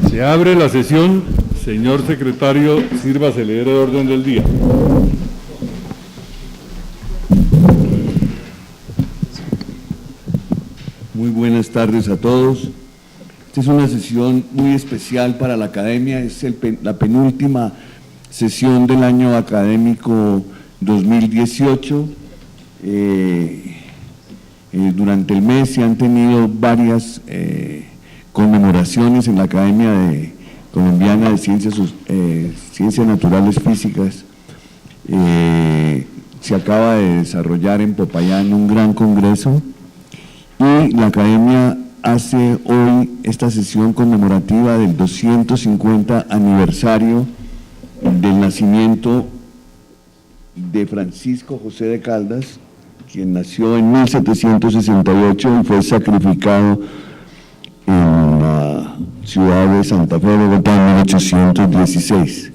Se abre la sesión. Señor secretario, sírvase leer el orden del día. Muy buenas tardes a todos. Esta es una sesión muy especial para la academia, es la penúltima sesión del año académico 2018. Durante el mes se han tenido varias conmemoraciones en la Academia Colombiana de Ciencias Naturales Físicas. Se acaba de desarrollar en Popayán un gran congreso y la Academia hace hoy esta sesión conmemorativa del 250 aniversario del nacimiento de Francisco José de Caldas, quien nació en 1768 y fue sacrificado en la ciudad de Santa Fe, Bogotá, en 1816.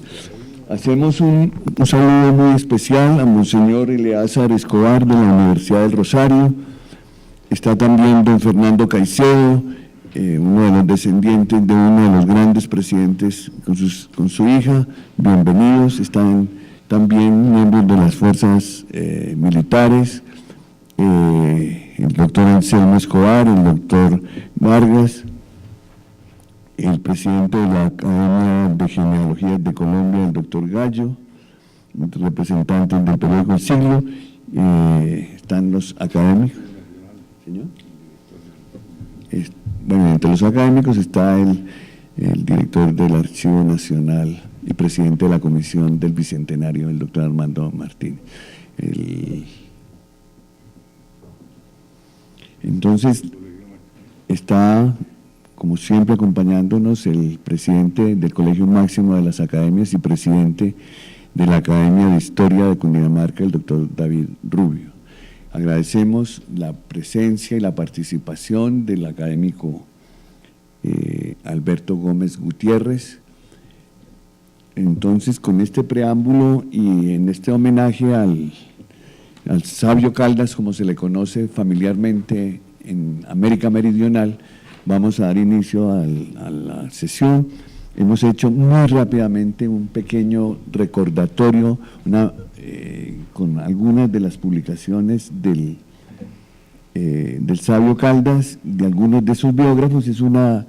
Hacemos un saludo muy especial a Monseñor Eleazar Escobar de la Universidad del Rosario. Está también don Fernando Caicedo, uno de los descendientes de uno de los grandes presidentes con su hija. Bienvenidos. Están también miembros de las fuerzas militares, el doctor Anselmo Escobar, el doctor Vargas, el presidente de la Academia de Genealogía de Colombia, el doctor Gallo, representantes del periódico El Siglo, están los académicos. ¿Señor? Bueno, entre los académicos está el director del Archivo Nacional y presidente de la Comisión del Bicentenario, el doctor Armando Martínez. Entonces, está, como siempre, acompañándonos el presidente del Colegio Máximo de las Academias y presidente de la Academia de Historia de Cundinamarca, el doctor David Rubio. Agradecemos la presencia y la participación del académico Alberto Gómez Gutiérrez. Entonces, con este preámbulo y en este homenaje al sabio Caldas, como se le conoce familiarmente en América Meridional, vamos a dar inicio a la sesión. Hemos hecho muy rápidamente un pequeño recordatorio con algunas de las publicaciones del sabio Caldas, de algunos de sus biógrafos. Es una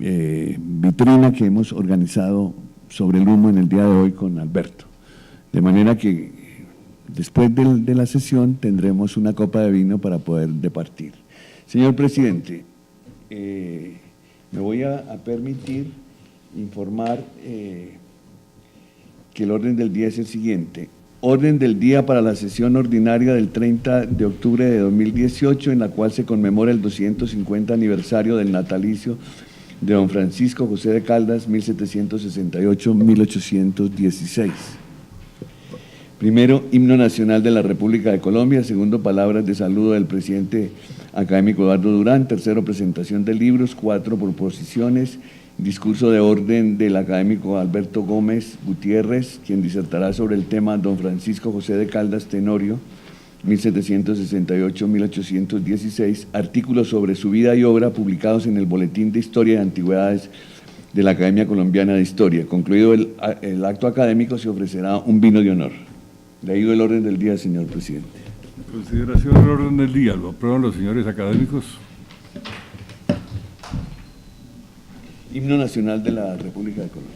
vitrina que hemos organizado sobre el humo en el día de hoy con Alberto, de manera que después de la sesión tendremos una copa de vino para poder departir. Señor presidente, me voy a permitir informar que el orden del día es el siguiente. Orden del día para la sesión ordinaria del 30 de octubre de 2018, en la cual se conmemora el 250 aniversario del natalicio de don Francisco José de Caldas, 1768-1816. Primero, himno nacional de la República de Colombia. Segundo, palabras de saludo del presidente académico Eduardo Durán. Tercero, presentación de libros. Cuatro, proposiciones. Discurso de orden del académico Alberto Gómez Gutiérrez, quien disertará sobre el tema don Francisco José de Caldas Tenorio, 1768-1816, artículos sobre su vida y obra publicados en el Boletín de Historia y Antigüedades de la Academia Colombiana de Historia. Concluido el acto académico, se ofrecerá un vino de honor. Leído el orden del día, señor presidente. Consideración del orden del día. ¿Lo aprueban los señores académicos? Himno nacional de la República de Colombia.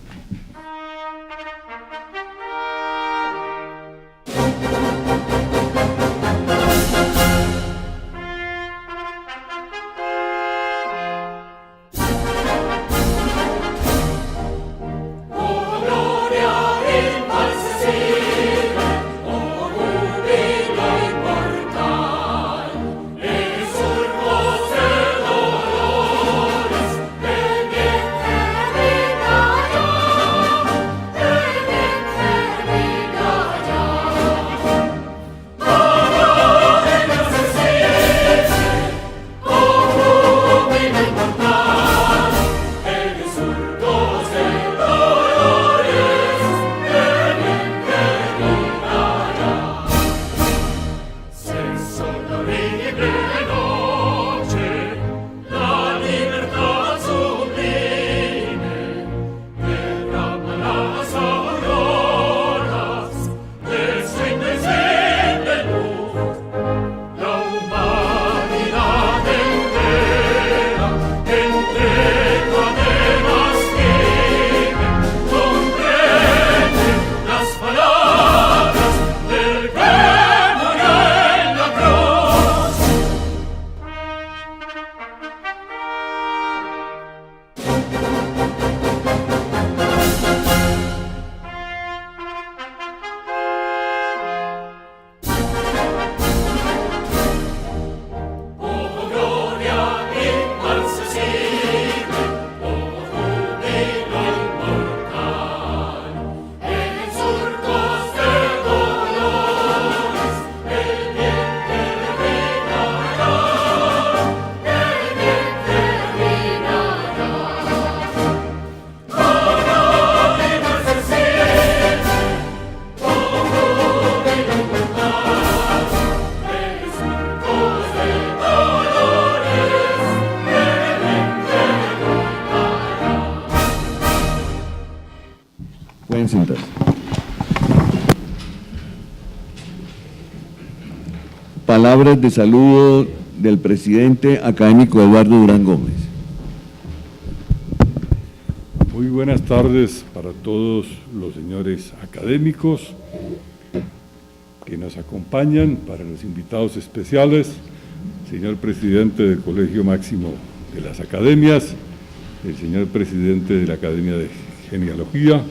palabras de saludo del presidente académico Eduardo Durán Gómez. Muy buenas tardes para todos los señores académicos que nos acompañan, para los invitados especiales, señor presidente del Colegio Máximo de las Academias, el señor presidente de la Academia de Genealogía,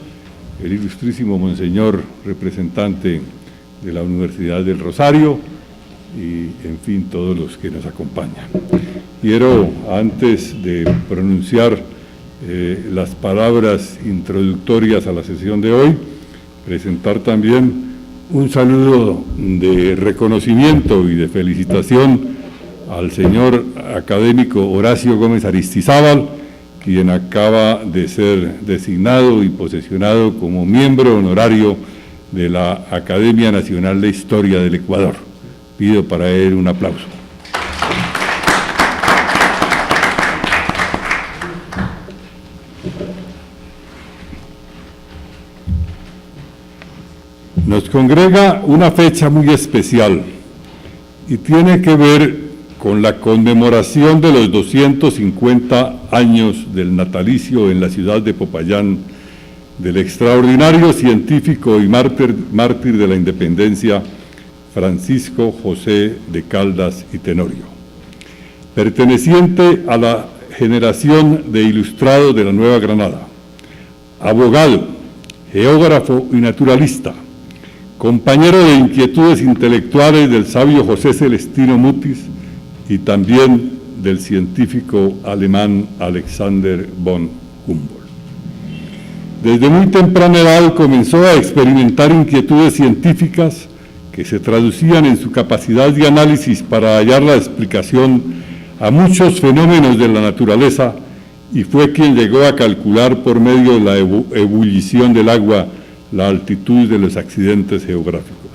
el ilustrísimo monseñor representante de la Universidad del Rosario y, en fin, todos los que nos acompañan. Quiero, antes de pronunciar las palabras introductorias a la sesión de hoy, presentar también un saludo de reconocimiento y de felicitación al señor académico Horacio Gómez Aristizábal, quien acaba de ser designado y posesionado como miembro honorario de la Academia Nacional de Historia del Ecuador. Pido para él un aplauso. Nos congrega una fecha muy especial y tiene que ver con la conmemoración de los 250 años del natalicio en la ciudad de Popayán del extraordinario científico y mártir de la independencia Francisco José de Caldas y Tenorio, perteneciente a la generación de ilustrados de la Nueva Granada, abogado, geógrafo y naturalista, compañero de inquietudes intelectuales del sabio José Celestino Mutis y también del científico alemán Alexander von Humboldt. Desde muy temprana edad comenzó a experimentar inquietudes científicas que se traducían en su capacidad de análisis para hallar la explicación a muchos fenómenos de la naturaleza y fue quien llegó a calcular por medio de la ebullición del agua la altitud de los accidentes geográficos.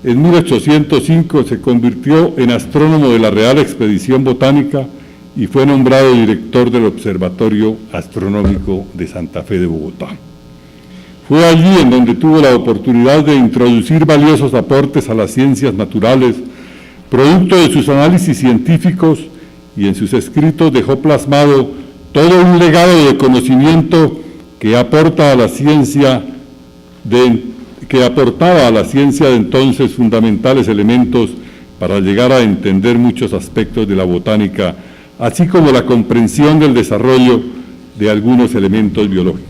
En 1805 se convirtió en astrónomo de la Real Expedición Botánica y fue nombrado director del Observatorio Astronómico de Santa Fe de Bogotá. Fue allí en donde tuvo la oportunidad de introducir valiosos aportes a las ciencias naturales, producto de sus análisis científicos, y en sus escritos dejó plasmado todo un legado de conocimiento que aportaba a la ciencia de entonces fundamentales elementos para llegar a entender muchos aspectos de la botánica, así como la comprensión del desarrollo de algunos elementos biológicos.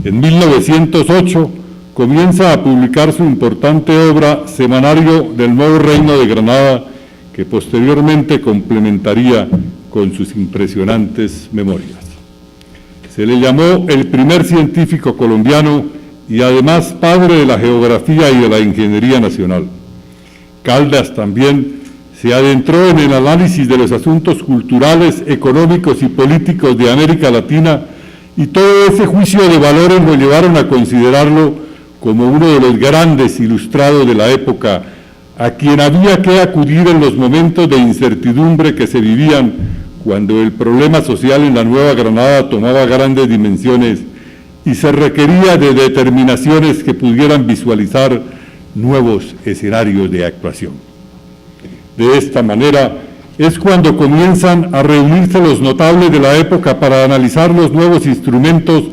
En 1908 comienza a publicar su importante obra Semanario del Nuevo Reino de Granada, que posteriormente complementaría con sus impresionantes memorias. Se le llamó el primer científico colombiano y además padre de la geografía y de la ingeniería nacional. Caldas también se adentró en el análisis de los asuntos culturales, económicos y políticos de América Latina, y todo ese juicio de valores lo llevaron a considerarlo como uno de los grandes ilustrados de la época, a quien había que acudir en los momentos de incertidumbre que se vivían cuando el problema social en la Nueva Granada tomaba grandes dimensiones y se requería de determinaciones que pudieran visualizar nuevos escenarios de actuación. De esta manera es cuando comienzan a reunirse los notables de la época para analizar los nuevos instrumentos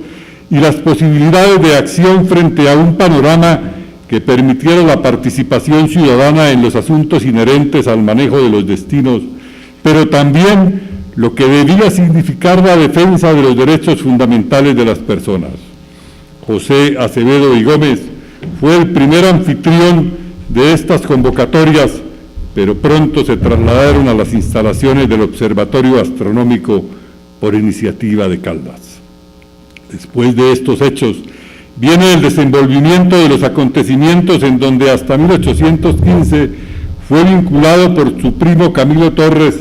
y las posibilidades de acción frente a un panorama que permitiera la participación ciudadana en los asuntos inherentes al manejo de los destinos, pero también lo que debía significar la defensa de los derechos fundamentales de las personas. José Acevedo y Gómez fue el primer anfitrión de estas convocatorias, pero pronto se trasladaron a las instalaciones del Observatorio Astronómico por iniciativa de Caldas. Después de estos hechos, viene el desenvolvimiento de los acontecimientos en donde hasta 1815 fue vinculado por su primo Camilo Torres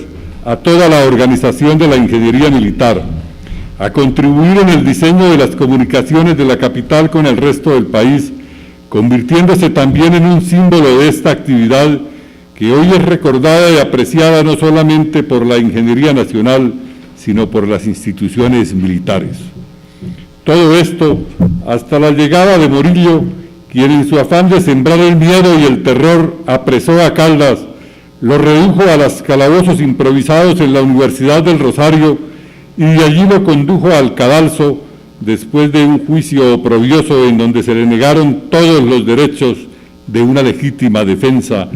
a toda la organización de la ingeniería militar, a contribuir en el diseño de las comunicaciones de la capital con el resto del país, convirtiéndose también en un símbolo de esta actividad que hoy es recordada y apreciada no solamente por la ingeniería nacional, sino por las instituciones militares. Todo esto hasta la llegada de Morillo, quien en su afán de sembrar el miedo y el terror apresó a Caldas, lo redujo a los calabozos improvisados en la Universidad del Rosario y de allí lo condujo al cadalso después de un juicio oprobioso en donde se le negaron todos los derechos de una legítima defensa,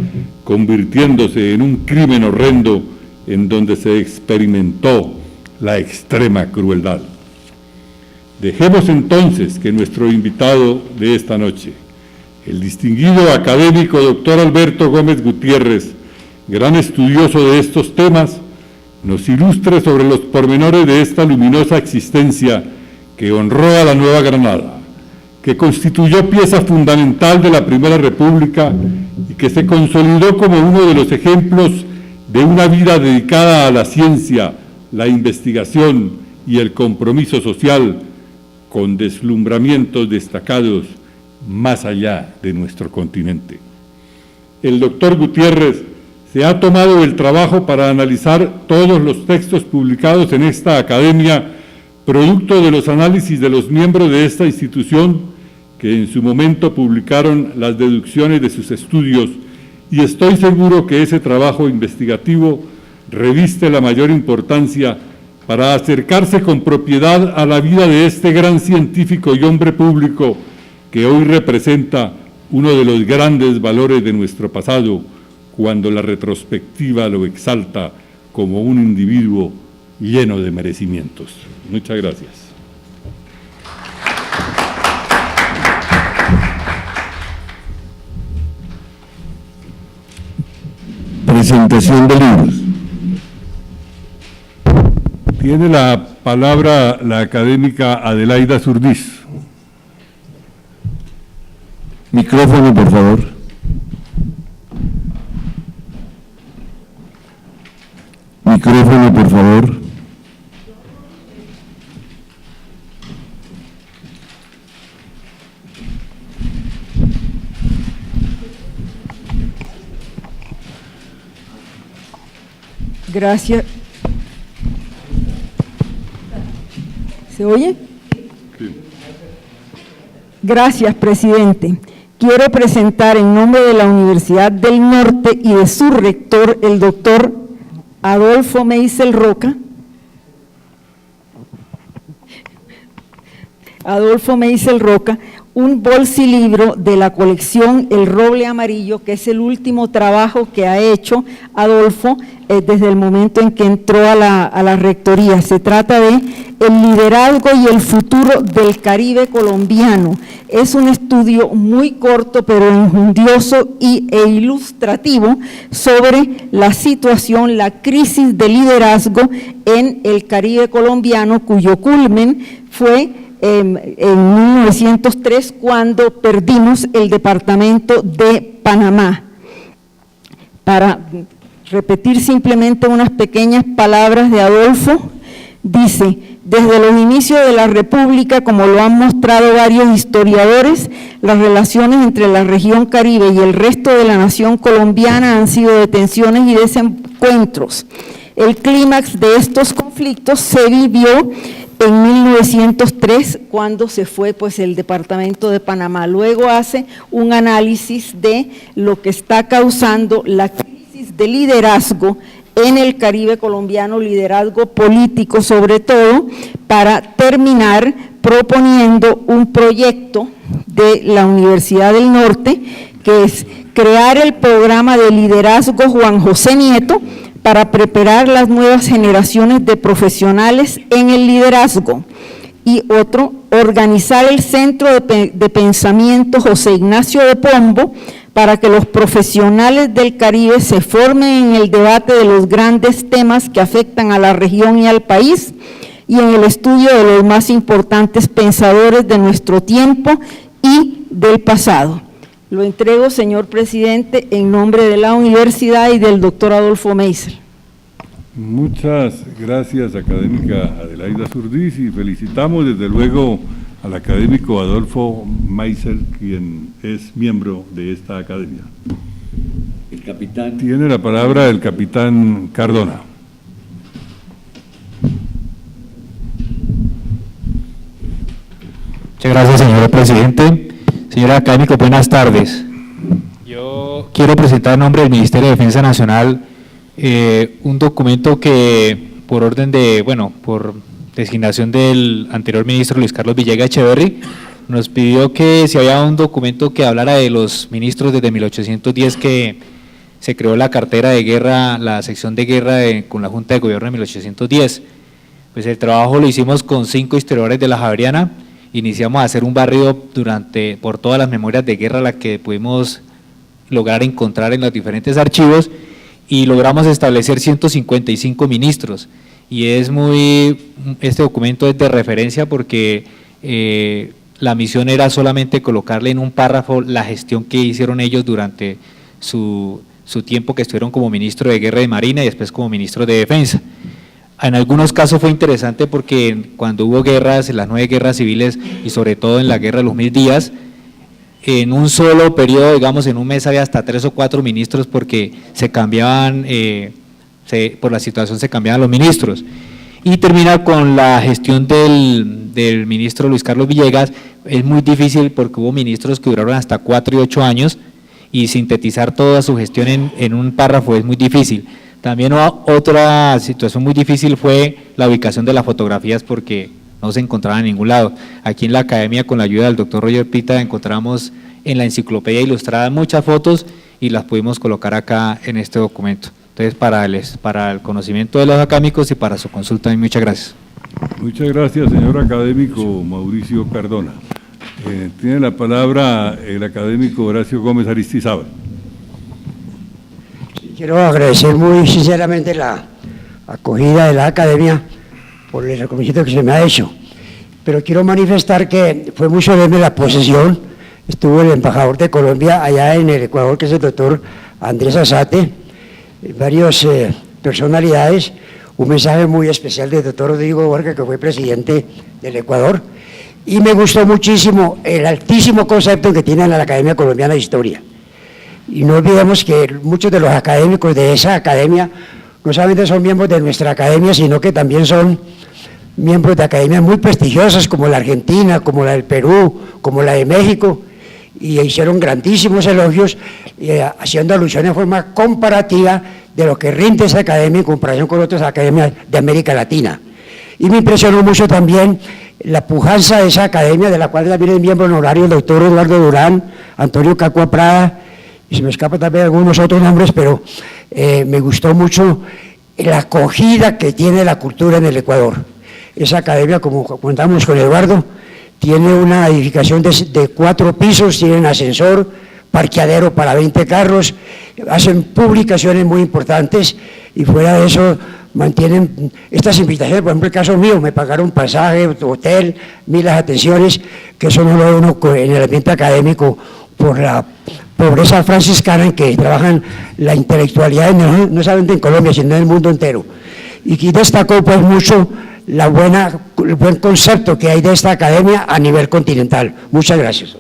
convirtiéndose en un crimen horrendo en donde se experimentó la extrema crueldad. Dejemos entonces que nuestro invitado de esta noche, el distinguido académico doctor Alberto Gómez Gutiérrez, gran estudioso de estos temas, nos ilustre sobre los pormenores de esta luminosa existencia que honró a la Nueva Granada, que constituyó pieza fundamental de la Primera República y que se consolidó como uno de los ejemplos de una vida dedicada a la ciencia, la investigación y el compromiso social, con deslumbramientos destacados más allá de nuestro continente. El doctor Gutiérrez se ha tomado el trabajo para analizar todos los textos publicados en esta academia, producto de los análisis de los miembros de esta institución que en su momento publicaron las deducciones de sus estudios, y estoy seguro que ese trabajo investigativo reviste la mayor importancia para acercarse con propiedad a la vida de este gran científico y hombre público que hoy representa uno de los grandes valores de nuestro pasado, cuando la retrospectiva lo exalta como un individuo lleno de merecimientos. Muchas gracias. Presentación de libros. Tiene la palabra la académica Adelaida Zurdiz. Micrófono, por favor. Micrófono, por favor. Gracias. ¿Se oye? Sí. Gracias, presidente. Quiero presentar en nombre de la Universidad del Norte y de su rector, el doctor Adolfo Meisel Roca. Adolfo Meisel Roca, un bolsilibro de la colección El Roble Amarillo, que es el último trabajo que ha hecho Adolfo desde el momento en que entró a la rectoría. Se trata de El liderazgo y el futuro del Caribe colombiano. Es un estudio muy corto pero enjundioso e ilustrativo sobre la situación, la crisis de liderazgo en el Caribe colombiano, cuyo culmen fue en 1903, cuando perdimos el departamento de Panamá. Para repetir simplemente unas pequeñas palabras de Adolfo, dice: desde los inicios de la República, como lo han mostrado varios historiadores, las relaciones entre la región Caribe y el resto de la nación colombiana han sido de tensiones y desencuentros. El clímax de estos conflictos se vivió en 1903, cuando se fue pues el departamento de Panamá. Luego hace un análisis de lo que está causando la crisis de liderazgo en el Caribe colombiano, liderazgo político sobre todo, para terminar proponiendo un proyecto de la Universidad del Norte, que es crear el programa de liderazgo Juan José Nieto, para preparar las nuevas generaciones de profesionales en el liderazgo. Y otro, organizar el Centro de Pensamiento José Ignacio de Pombo, para que los profesionales del Caribe se formen en el debate de los grandes temas que afectan a la región y al país, y en el estudio de los más importantes pensadores de nuestro tiempo y del pasado. Lo entrego, señor presidente, en nombre de la universidad y del doctor Adolfo Meisel. Muchas gracias, académica Adelaida Zurdiz, y felicitamos desde luego al académico Adolfo Meisel, quien es miembro de esta academia. El capitán. Tiene la palabra el capitán Cardona. Muchas gracias, señor presidente. Señor académico, buenas tardes. Yo quiero presentar en nombre del Ministerio de Defensa Nacional un documento que por orden de, por designación del anterior ministro Luis Carlos Villegas Echeverry, nos pidió que si había un documento que hablara de los ministros desde 1810 que se creó la cartera de guerra, la sección de guerra con la Junta de Gobierno de 1810. Pues el trabajo lo hicimos con 5 historiadores de la Javeriana. Iniciamos a hacer un barrido por todas las memorias de guerra, las que pudimos lograr encontrar en los diferentes archivos, y logramos establecer 155 ministros. Y este documento es de referencia porque la misión era solamente colocarle en un párrafo la gestión que hicieron ellos durante su tiempo que estuvieron como ministro de Guerra y Marina y después como ministro de Defensa. En algunos casos fue interesante porque cuando hubo guerras, en las 9 guerras civiles y sobre todo en la guerra de los 1000 días, en un solo periodo, digamos en un mes había hasta 3 o 4 ministros porque se cambiaban, por la situación se cambiaban los ministros. Y termina con la gestión del ministro Luis Carlos Villegas. Es muy difícil porque hubo ministros que duraron hasta 4 y 8 años y sintetizar toda su gestión en un párrafo es muy difícil. También otra situación muy difícil fue la ubicación de las fotografías porque no se encontraban en ningún lado. Aquí en la academia, con la ayuda del doctor Roger Pita, encontramos en la enciclopedia ilustrada muchas fotos y las pudimos colocar acá en este documento. Entonces, para el conocimiento de los académicos y para su consulta, muchas gracias. Muchas gracias, señor académico Mauricio Cardona. Tiene la palabra el académico Horacio Gómez Aristizábal. Quiero agradecer muy sinceramente la acogida de la academia por el reconocimiento que se me ha hecho, pero quiero manifestar que fue muy solemne la posesión. Estuvo el embajador de Colombia allá en el Ecuador, que es el doctor Andrés Azate, varias personalidades, un mensaje muy especial del doctor Rodrigo Borja, que fue presidente del Ecuador, y me gustó muchísimo el altísimo concepto que tiene la Academia Colombiana de Historia. Y no olvidemos que muchos de los académicos de esa academia no solamente son miembros de nuestra academia, sino que también son miembros de academias muy prestigiosas como la Argentina, como la del Perú, como la de México, y hicieron grandísimos elogios, haciendo alusión en forma comparativa de lo que rinde esa academia en comparación con otras academias de América Latina. Y me impresionó mucho también la pujanza de esa academia, de la cual también es miembro honorario el doctor Eduardo Durán, Antonio Cacua Prada, y se me escapan también algunos otros nombres, pero me gustó mucho la acogida que tiene la cultura en el Ecuador. Esa academia, como contamos con Eduardo, tiene una edificación de 4 pisos, tienen ascensor, parqueadero para 20 carros, hacen publicaciones muy importantes y fuera de eso mantienen estas invitaciones. Por ejemplo, el caso mío, me pagaron pasaje, hotel, las atenciones, que eso no lo ve uno en el ambiente académico por la pobreza franciscana en que trabajan la intelectualidad, no solamente en Colombia, sino en el mundo entero. Y aquí destacó pues mucho el buen concepto que hay de esta academia a nivel continental. Muchas gracias.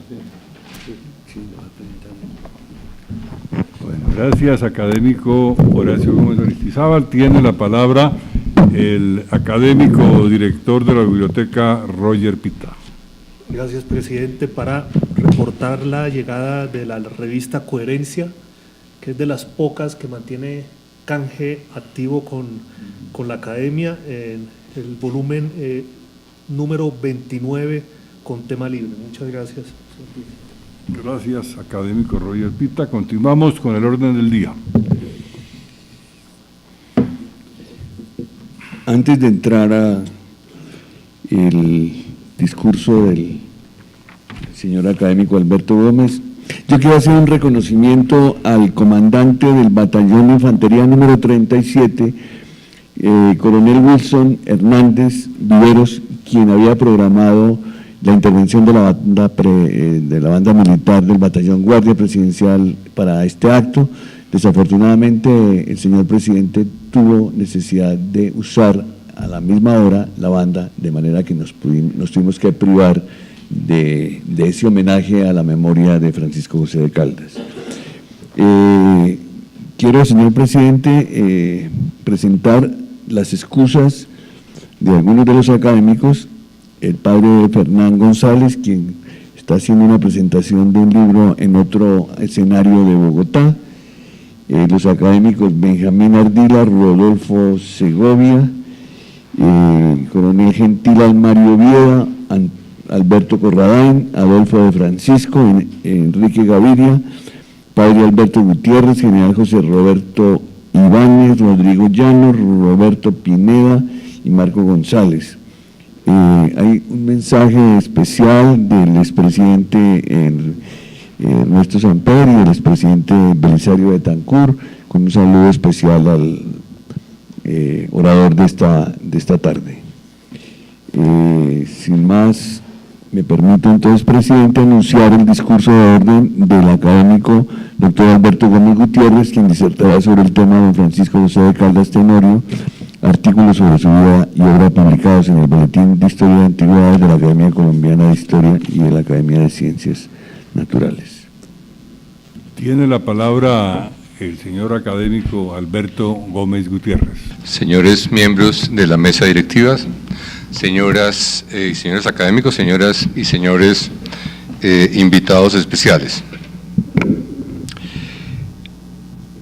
Bueno, gracias, académico Horacio Gómez Aristizábal. Tiene la palabra el académico director de la biblioteca Roger Pita. Gracias, presidente. Para reportar la llegada de la revista Coherencia, que es de las pocas que mantiene canje activo con la academia, en el volumen número 29 con tema libre. Muchas gracias. Gracias, académico Roger Pita. Continuamos con el orden del día. Antes de entrar a el discurso del señor académico Alberto Gómez, yo quiero hacer un reconocimiento al comandante del batallón de infantería número 37, coronel Wilson Hernández Viveros, quien había programado la intervención de la banda militar del batallón Guardia Presidencial para este acto. Desafortunadamente, el señor presidente tuvo necesidad de usar a la misma hora la banda, de manera que nos tuvimos que privar de ese homenaje a la memoria de Francisco José de Caldas. Quiero, señor presidente, presentar las excusas de algunos de los académicos. El padre Fernán González, quien está haciendo una presentación de un libro en otro escenario de Bogotá. Los académicos Benjamín Ardila, Rodolfo Segovia, coronel Gentil Almario Vieda, Alberto Corradain, Adolfo de Francisco, Enrique Gaviria, padre Alberto Gutiérrez, general José Roberto Ibáñez, Rodrigo Llanos, Roberto Pineda y Marco González. Hay un mensaje especial del expresidente Ernesto Samper y del expresidente Belisario Betancur, con un saludo especial al orador de esta tarde. Sin más, me permito entonces, presidente, anunciar el discurso de orden del académico doctor Alberto Gómez Gutiérrez, quien disertará sobre el tema don Francisco José de Caldas Tenorio, artículos sobre su vida y obra publicados en el Boletín de Historia de Antigüedades de la Academia Colombiana de Historia y de la Academia de Ciencias Naturales. Tiene la palabra el señor académico Alberto Gómez Gutiérrez. Señores miembros de la mesa directiva, señoras y señores académicos, señoras y señores invitados especiales.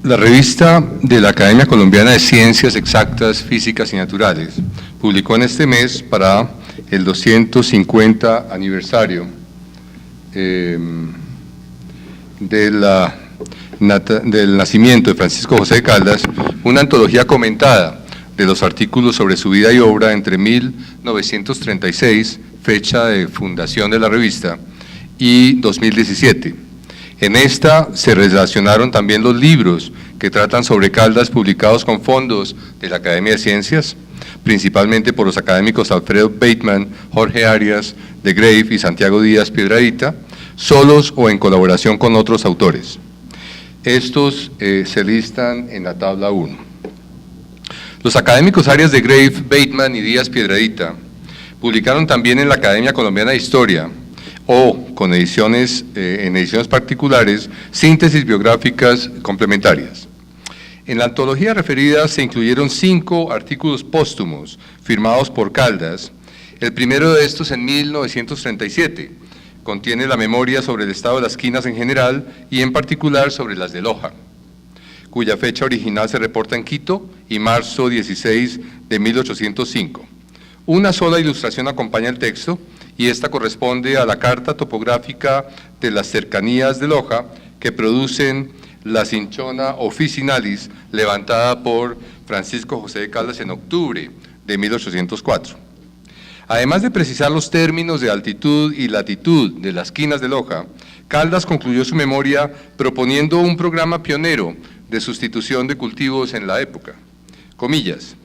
La revista de la Academia Colombiana de Ciencias Exactas, Físicas y Naturales publicó en este mes, para el 250 aniversario del nacimiento de Francisco José de Caldas, una antología comentada de los artículos sobre su vida y obra entre 1936, fecha de fundación de la revista, y 2017. En esta se relacionaron también los libros que tratan sobre Caldas publicados con fondos de la Academia de Ciencias, principalmente por los académicos Alfredo Bateman, Jorge Arias de Grave y Santiago Díaz Piedradita, solos o en colaboración con otros autores. Estos se listan en la tabla 1. Los académicos Arias de Grave, Bateman y Díaz Piedradita publicaron también en la Academia Colombiana de Historia, o con ediciones, en ediciones particulares, síntesis biográficas complementarias. En la antología referida se incluyeron 5 artículos póstumos firmados por Caldas. El primero de estos en 1937, contiene la memoria sobre el estado de las quinas en general y en particular sobre las de Loja, cuya fecha original se reporta en Quito y marzo 16 de 1805. Una sola ilustración acompaña el texto y esta corresponde a la carta topográfica de las cercanías de Loja que producen la cinchona officinalis levantada por Francisco José de Caldas en octubre de 1804. Además de precisar los términos de altitud y latitud de las quinas de Loja, Caldas concluyó su memoria proponiendo un programa pionero de sustitución de cultivos en la época. Comillas.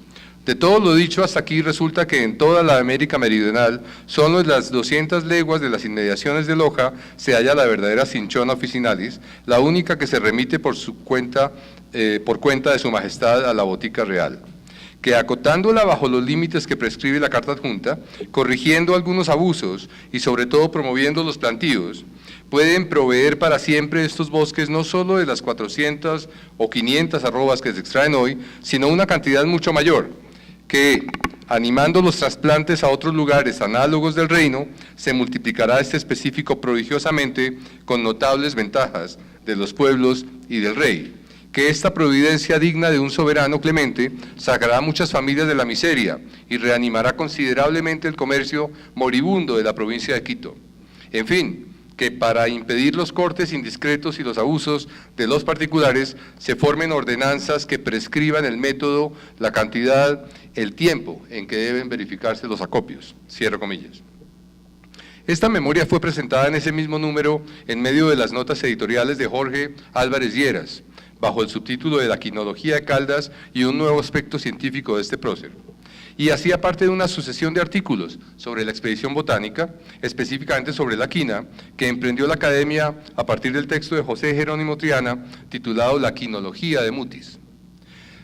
De todo lo dicho hasta aquí resulta que en toda la América Meridional, solo en las 200 leguas de las inmediaciones de Loja se halla la verdadera cinchona officinalis, la única que se remite por cuenta de su majestad a la botica real, que acotándola bajo los límites que prescribe la carta adjunta, corrigiendo algunos abusos y sobre todo promoviendo los plantíos, pueden proveer para siempre estos bosques no solo de las 400 o 500 arrobas que se extraen hoy, sino una cantidad mucho mayor, que, animando los trasplantes a otros lugares análogos del reino, se multiplicará este específico prodigiosamente con notables ventajas de los pueblos y del rey, que esta providencia digna de un soberano clemente sacará a muchas familias de la miseria y reanimará considerablemente el comercio moribundo de la provincia de Quito. En fin, que para impedir los cortes indiscretos y los abusos de los particulares se formen ordenanzas que prescriban el método, la cantidad, el tiempo en que deben verificarse los acopios. Cierro comillas. Esta memoria fue presentada en ese mismo número en medio de las notas editoriales de Jorge Álvarez Lleras, bajo el subtítulo de la quinología de Caldas y un nuevo aspecto científico de este prócer. Y hacía parte de una sucesión de artículos sobre la expedición botánica, específicamente sobre la quina, que emprendió la Academia a partir del texto de José Jerónimo Triana, titulado La quinología de Mutis.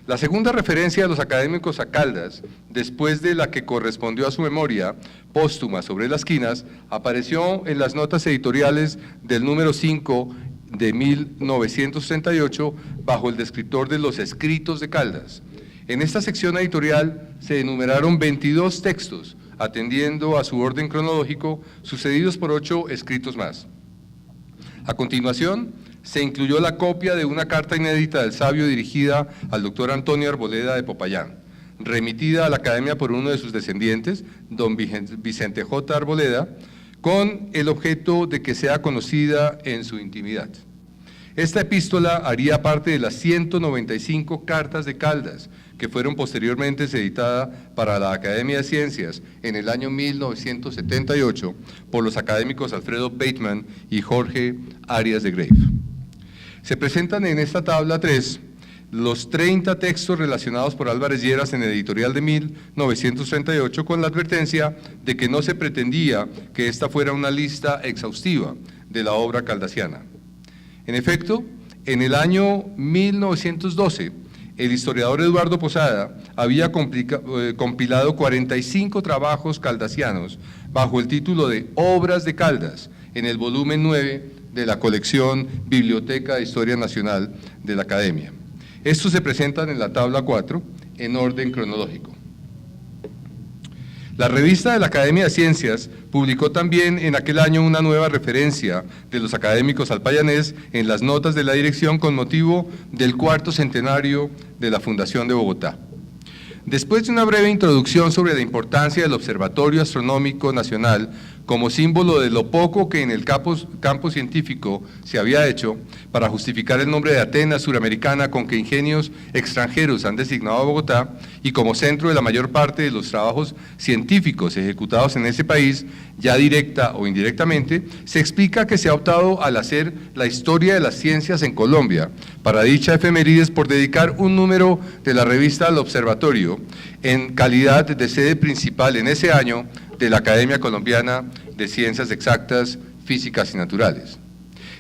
La segunda referencia de los académicos a Caldas, después de la que correspondió a su memoria póstuma sobre las quinas, apareció en las notas editoriales del número 5 de 1938, bajo el descriptor de los escritos de Caldas. En esta sección editorial se enumeraron 22 textos atendiendo a su orden cronológico, sucedidos por 8 escritos más. A continuación, se incluyó la copia de una carta inédita del sabio dirigida al doctor Antonio Arboleda de Popayán, remitida a la Academia por uno de sus descendientes, don Vicente J. Arboleda, con el objeto de que sea conocida en su intimidad. Esta epístola haría parte de las 195 cartas de Caldas, que fueron posteriormente editadas para la Academia de Ciencias en el año 1978 por los académicos Alfredo Bateman y Jorge Arias de Grave. Se presentan en esta tabla 3 los 30 textos relacionados por Álvarez Lleras en el editorial de 1938, con la advertencia de que no se pretendía que esta fuera una lista exhaustiva de la obra caldasiana. En efecto, en el año 1912, el historiador Eduardo Posada había compilado 45 trabajos caldasianos bajo el título de Obras de Caldas, en el volumen 9 de la colección Biblioteca de Historia Nacional de la Academia. Estos se presentan en la tabla 4 en orden cronológico. La revista de la Academia de Ciencias publicó también en aquel año una nueva referencia de los académicos al payanés en las notas de la dirección con motivo del 4º centenario de la Fundación de Bogotá. Después de una breve introducción sobre la importancia del Observatorio Astronómico Nacional como símbolo de lo poco que en el campo científico se había hecho para justificar el nombre de Atenas Suramericana con que ingenios extranjeros han designado a Bogotá y como centro de la mayor parte de los trabajos científicos ejecutados en ese país, ya directa o indirectamente, se explica que se ha optado al hacer la historia de las ciencias en Colombia para dicha efemérides por dedicar un número de la revista al observatorio en calidad de sede principal en ese año de la Academia Colombiana de Ciencias Exactas, Físicas y Naturales.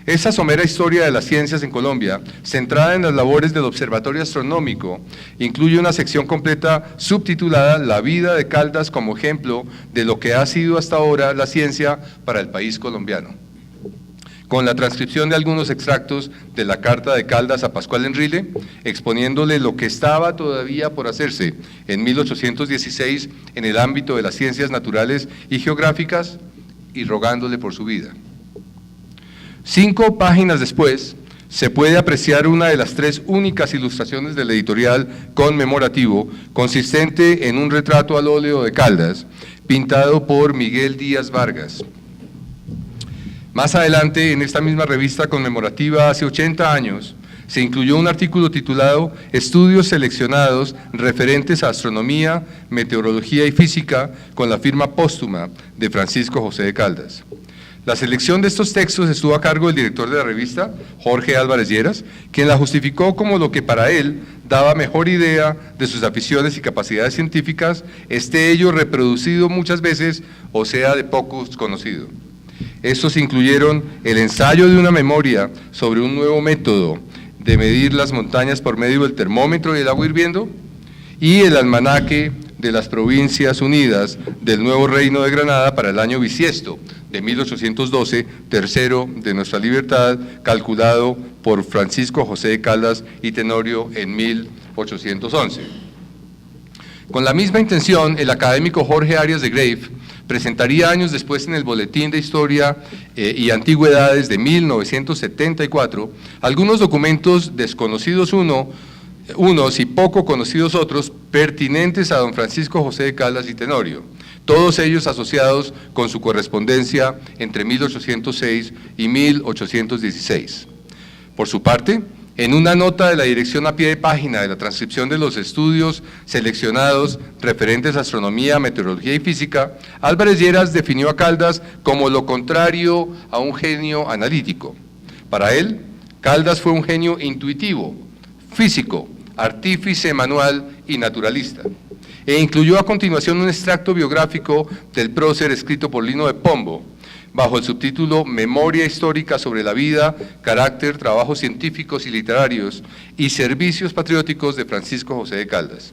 Esa somera historia de las ciencias en Colombia, centrada en las labores del Observatorio Astronómico, incluye una sección completa subtitulada La vida de Caldas como ejemplo de lo que ha sido hasta ahora la ciencia para el país colombiano, con la transcripción de algunos extractos de la carta de Caldas a Pascual Enrile, exponiéndole lo que estaba todavía por hacerse en 1816 en el ámbito de las ciencias naturales y geográficas y rogándole por su vida. 5 páginas después, se puede apreciar una de las 3 únicas ilustraciones del editorial conmemorativo, consistente en un retrato al óleo de Caldas, pintado por Miguel Díaz Vargas. Más adelante, en esta misma revista conmemorativa, hace 80 años, se incluyó un artículo titulado Estudios seleccionados referentes a astronomía, meteorología y física, con la firma póstuma de Francisco José de Caldas. La selección de estos textos estuvo a cargo del director de la revista, Jorge Álvarez Lleras, quien la justificó como lo que para él daba mejor idea de sus aficiones y capacidades científicas, esté ello reproducido muchas veces o sea de pocos conocido. Estos incluyeron el ensayo de una memoria sobre un nuevo método de medir las montañas por medio del termómetro y el agua hirviendo, y el almanaque de las Provincias Unidas del Nuevo Reino de Granada para el año bisiesto de 1812, tercero de nuestra libertad, calculado por Francisco José de Caldas y Tenorio en 1811. Con la misma intención, el académico Jorge Arias de Grave presentaría años después en el Boletín de Historia y Antigüedades de 1974 algunos documentos desconocidos unos y poco conocidos otros, pertinentes a don Francisco José de Caldas y Tenorio, todos ellos asociados con su correspondencia entre 1806 y 1816. Por su parte, en una nota de la dirección a pie de página de la transcripción de los estudios seleccionados referentes a astronomía, meteorología y física, Álvarez Lleras definió a Caldas como lo contrario a un genio analítico. Para él, Caldas fue un genio intuitivo, físico, artífice manual y naturalista, e incluyó a continuación un extracto biográfico del prócer escrito por Lino de Pombo, bajo el subtítulo Memoria histórica sobre la vida, carácter, trabajos científicos y literarios y servicios patrióticos de Francisco José de Caldas.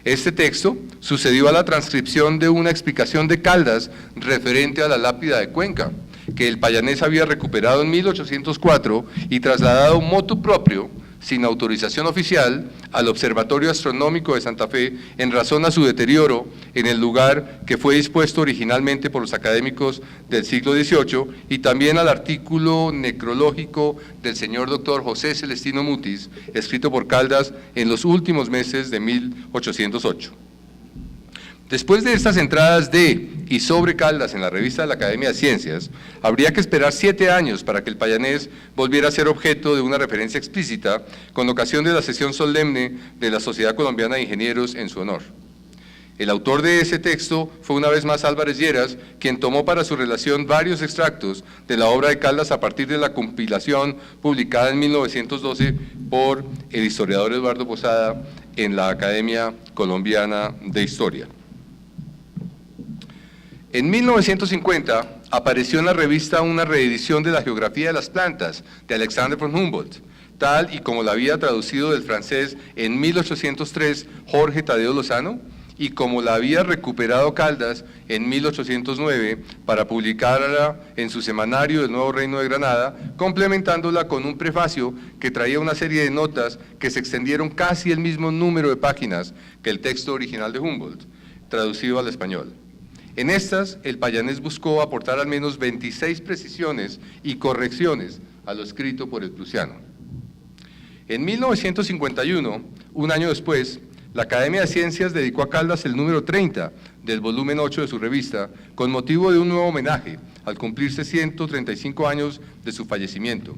Este texto sucedió a la transcripción de una explicación de Caldas referente a la lápida de Cuenca, que el payanés había recuperado en 1804 y trasladado motu proprio, sin autorización oficial, al Observatorio Astronómico de Santa Fe en razón a su deterioro en el lugar que fue dispuesto originalmente por los académicos del siglo XVIII, y también al artículo necrológico del señor doctor José Celestino Mutis, escrito por Caldas en los últimos meses de 1808. Después de estas entradas de y sobre Caldas en la revista de la Academia de Ciencias, habría que esperar 7 años para que el payanés volviera a ser objeto de una referencia explícita con ocasión de la sesión solemne de la Sociedad Colombiana de Ingenieros en su honor. El autor de ese texto fue una vez más Álvarez Lleras, quien tomó para su relación varios extractos de la obra de Caldas a partir de la compilación publicada en 1912 por el historiador Eduardo Posada en la Academia Colombiana de Historia. En 1950 apareció en la revista una reedición de la Geografía de las Plantas de Alexander von Humboldt, tal y como la había traducido del francés en 1803 Jorge Tadeo Lozano, y como la había recuperado Caldas en 1809 para publicarla en su semanario del Nuevo Reino de Granada, complementándola con un prefacio que traía una serie de notas que se extendieron casi el mismo número de páginas que el texto original de Humboldt, traducido al español. En estas, el payanés buscó aportar al menos 26 precisiones y correcciones a lo escrito por el prusiano. En 1951, un año después, la Academia de Ciencias dedicó a Caldas el número 30 del volumen 8 de su revista, con motivo de un nuevo homenaje, al cumplirse 135 años de su fallecimiento.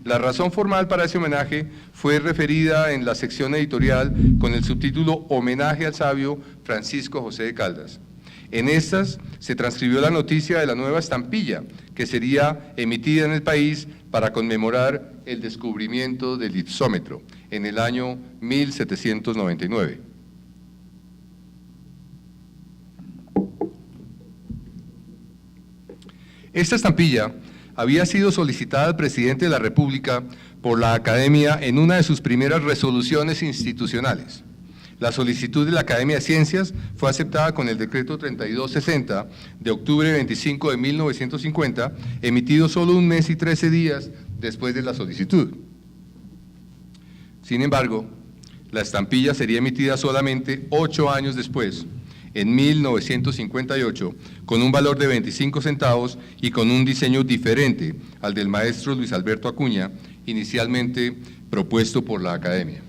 La razón formal para ese homenaje fue referida en la sección editorial con el subtítulo Homenaje al sabio Francisco José de Caldas. En estas se transcribió la noticia de la nueva estampilla que sería emitida en el país para conmemorar el descubrimiento del ipsómetro en el año 1799. Esta estampilla había sido solicitada al presidente de la República por la Academia en una de sus primeras resoluciones institucionales. La solicitud de la Academia de Ciencias fue aceptada con el decreto 3260 de octubre 25 de 1950, emitido solo un mes y 13 días después de la solicitud. Sin embargo, la estampilla sería emitida solamente 8 años después, en 1958, con un valor de 25 centavos y con un diseño diferente al del maestro Luis Alberto Acuña, inicialmente propuesto por la Academia.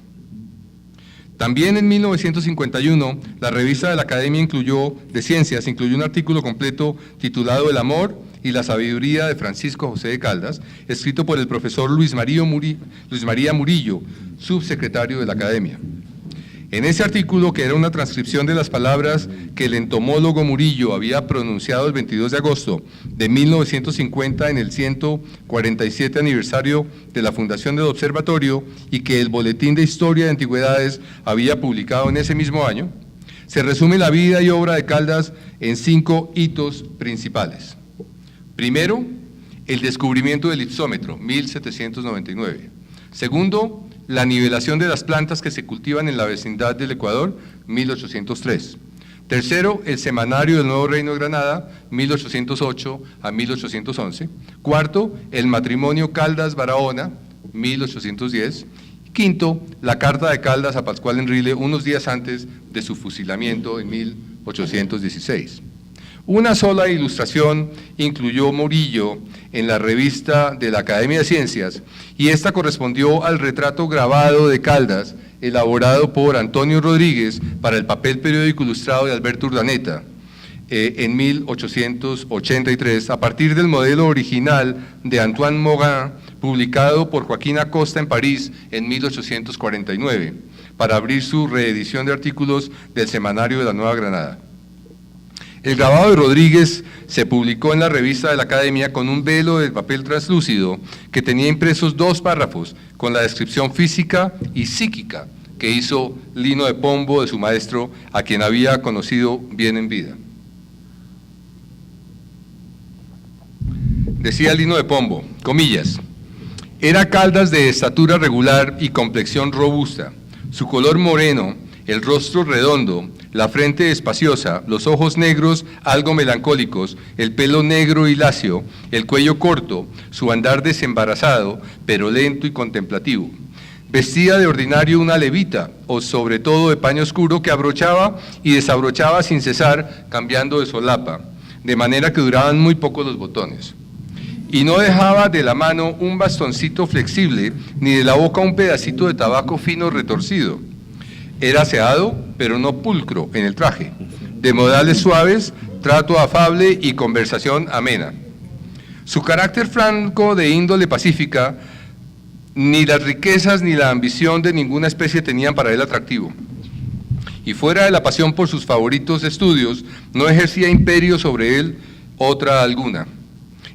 También en 1951, la revista de la Academia de Ciencias incluyó un artículo completo titulado El amor y la sabiduría de Francisco José de Caldas, escrito por el profesor Luis María Murillo, subsecretario de la Academia. En ese artículo, que era una transcripción de las palabras que el entomólogo Murillo había pronunciado el 22 de agosto de 1950 en el 147 aniversario de la fundación del observatorio y que el Boletín de Historia de Antigüedades había publicado en ese mismo año, se resume la vida y obra de Caldas en 5 hitos principales. Primero, el descubrimiento del ipsómetro, 1799. Segundo, la nivelación de las plantas que se cultivan en la vecindad del Ecuador, 1803. Tercero, el semanario del Nuevo Reino de Granada, 1808 a 1811. Cuarto, el matrimonio Caldas-Barahona, 1810. Quinto, la carta de Caldas a Pascual Enrile unos días antes de su fusilamiento en 1816. Una sola ilustración incluyó Murillo en la revista de la Academia de Ciencias, y esta correspondió al retrato grabado de Caldas, elaborado por Antonio Rodríguez para el papel periódico ilustrado de Alberto Urdaneta en 1883, a partir del modelo original de Antoine Mauguin, publicado por Joaquín Acosta en París en 1849, para abrir su reedición de artículos del Semanario de la Nueva Granada. El grabado de Rodríguez se publicó en la revista de la Academia con un velo de papel translúcido que tenía impresos 2 párrafos con la descripción física y psíquica que hizo Lino de Pombo de su maestro, a quien había conocido bien en vida. Decía Lino de Pombo, comillas, era Caldas de estatura regular y complexión robusta, su color moreno, el rostro redondo, la frente espaciosa, los ojos negros algo melancólicos, el pelo negro y lacio, el cuello corto, su andar desembarazado, pero lento y contemplativo. Vestía de ordinario una levita, o sobre todo de paño oscuro, que abrochaba y desabrochaba sin cesar, cambiando de solapa, de manera que duraban muy poco los botones. Y no dejaba de la mano un bastoncito flexible, ni de la boca un pedacito de tabaco fino retorcido. Era aseado, pero no pulcro en el traje, de modales suaves, trato afable y conversación amena. Su carácter franco de índole pacífica, ni las riquezas ni la ambición de ninguna especie tenían para él atractivo. Y fuera de la pasión por sus favoritos estudios, no ejercía imperio sobre él otra alguna.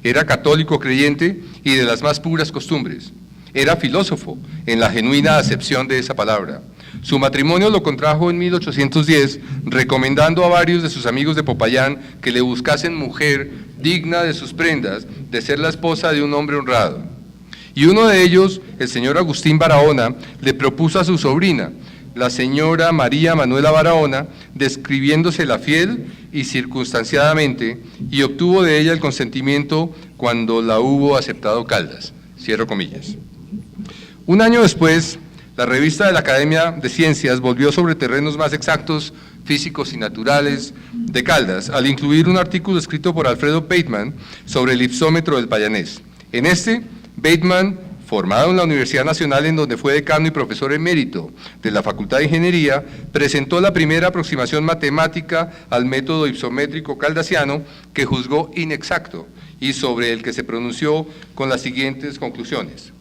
Era católico creyente y de las más puras costumbres. Era filósofo, en la genuina acepción de esa palabra. Su matrimonio lo contrajo en 1810, recomendando a varios de sus amigos de Popayán que le buscasen mujer digna de sus prendas, de ser la esposa de un hombre honrado. Y uno de ellos, el señor Agustín Barahona, le propuso a su sobrina, la señora María Manuela Barahona, describiéndosela fiel y circunstanciadamente, y obtuvo de ella el consentimiento cuando la hubo aceptado Caldas. Cierro comillas. Un año después, la revista de la Academia de Ciencias volvió sobre terrenos más exactos, físicos y naturales de Caldas, al incluir un artículo escrito por Alfredo Bateman sobre el ipsómetro del Payanés. En este, Bateman, formado en la Universidad Nacional, en donde fue decano y profesor emérito de la Facultad de Ingeniería, presentó la primera aproximación matemática al método ipsométrico caldasiano, que juzgó inexacto y sobre el que se pronunció con las siguientes conclusiones.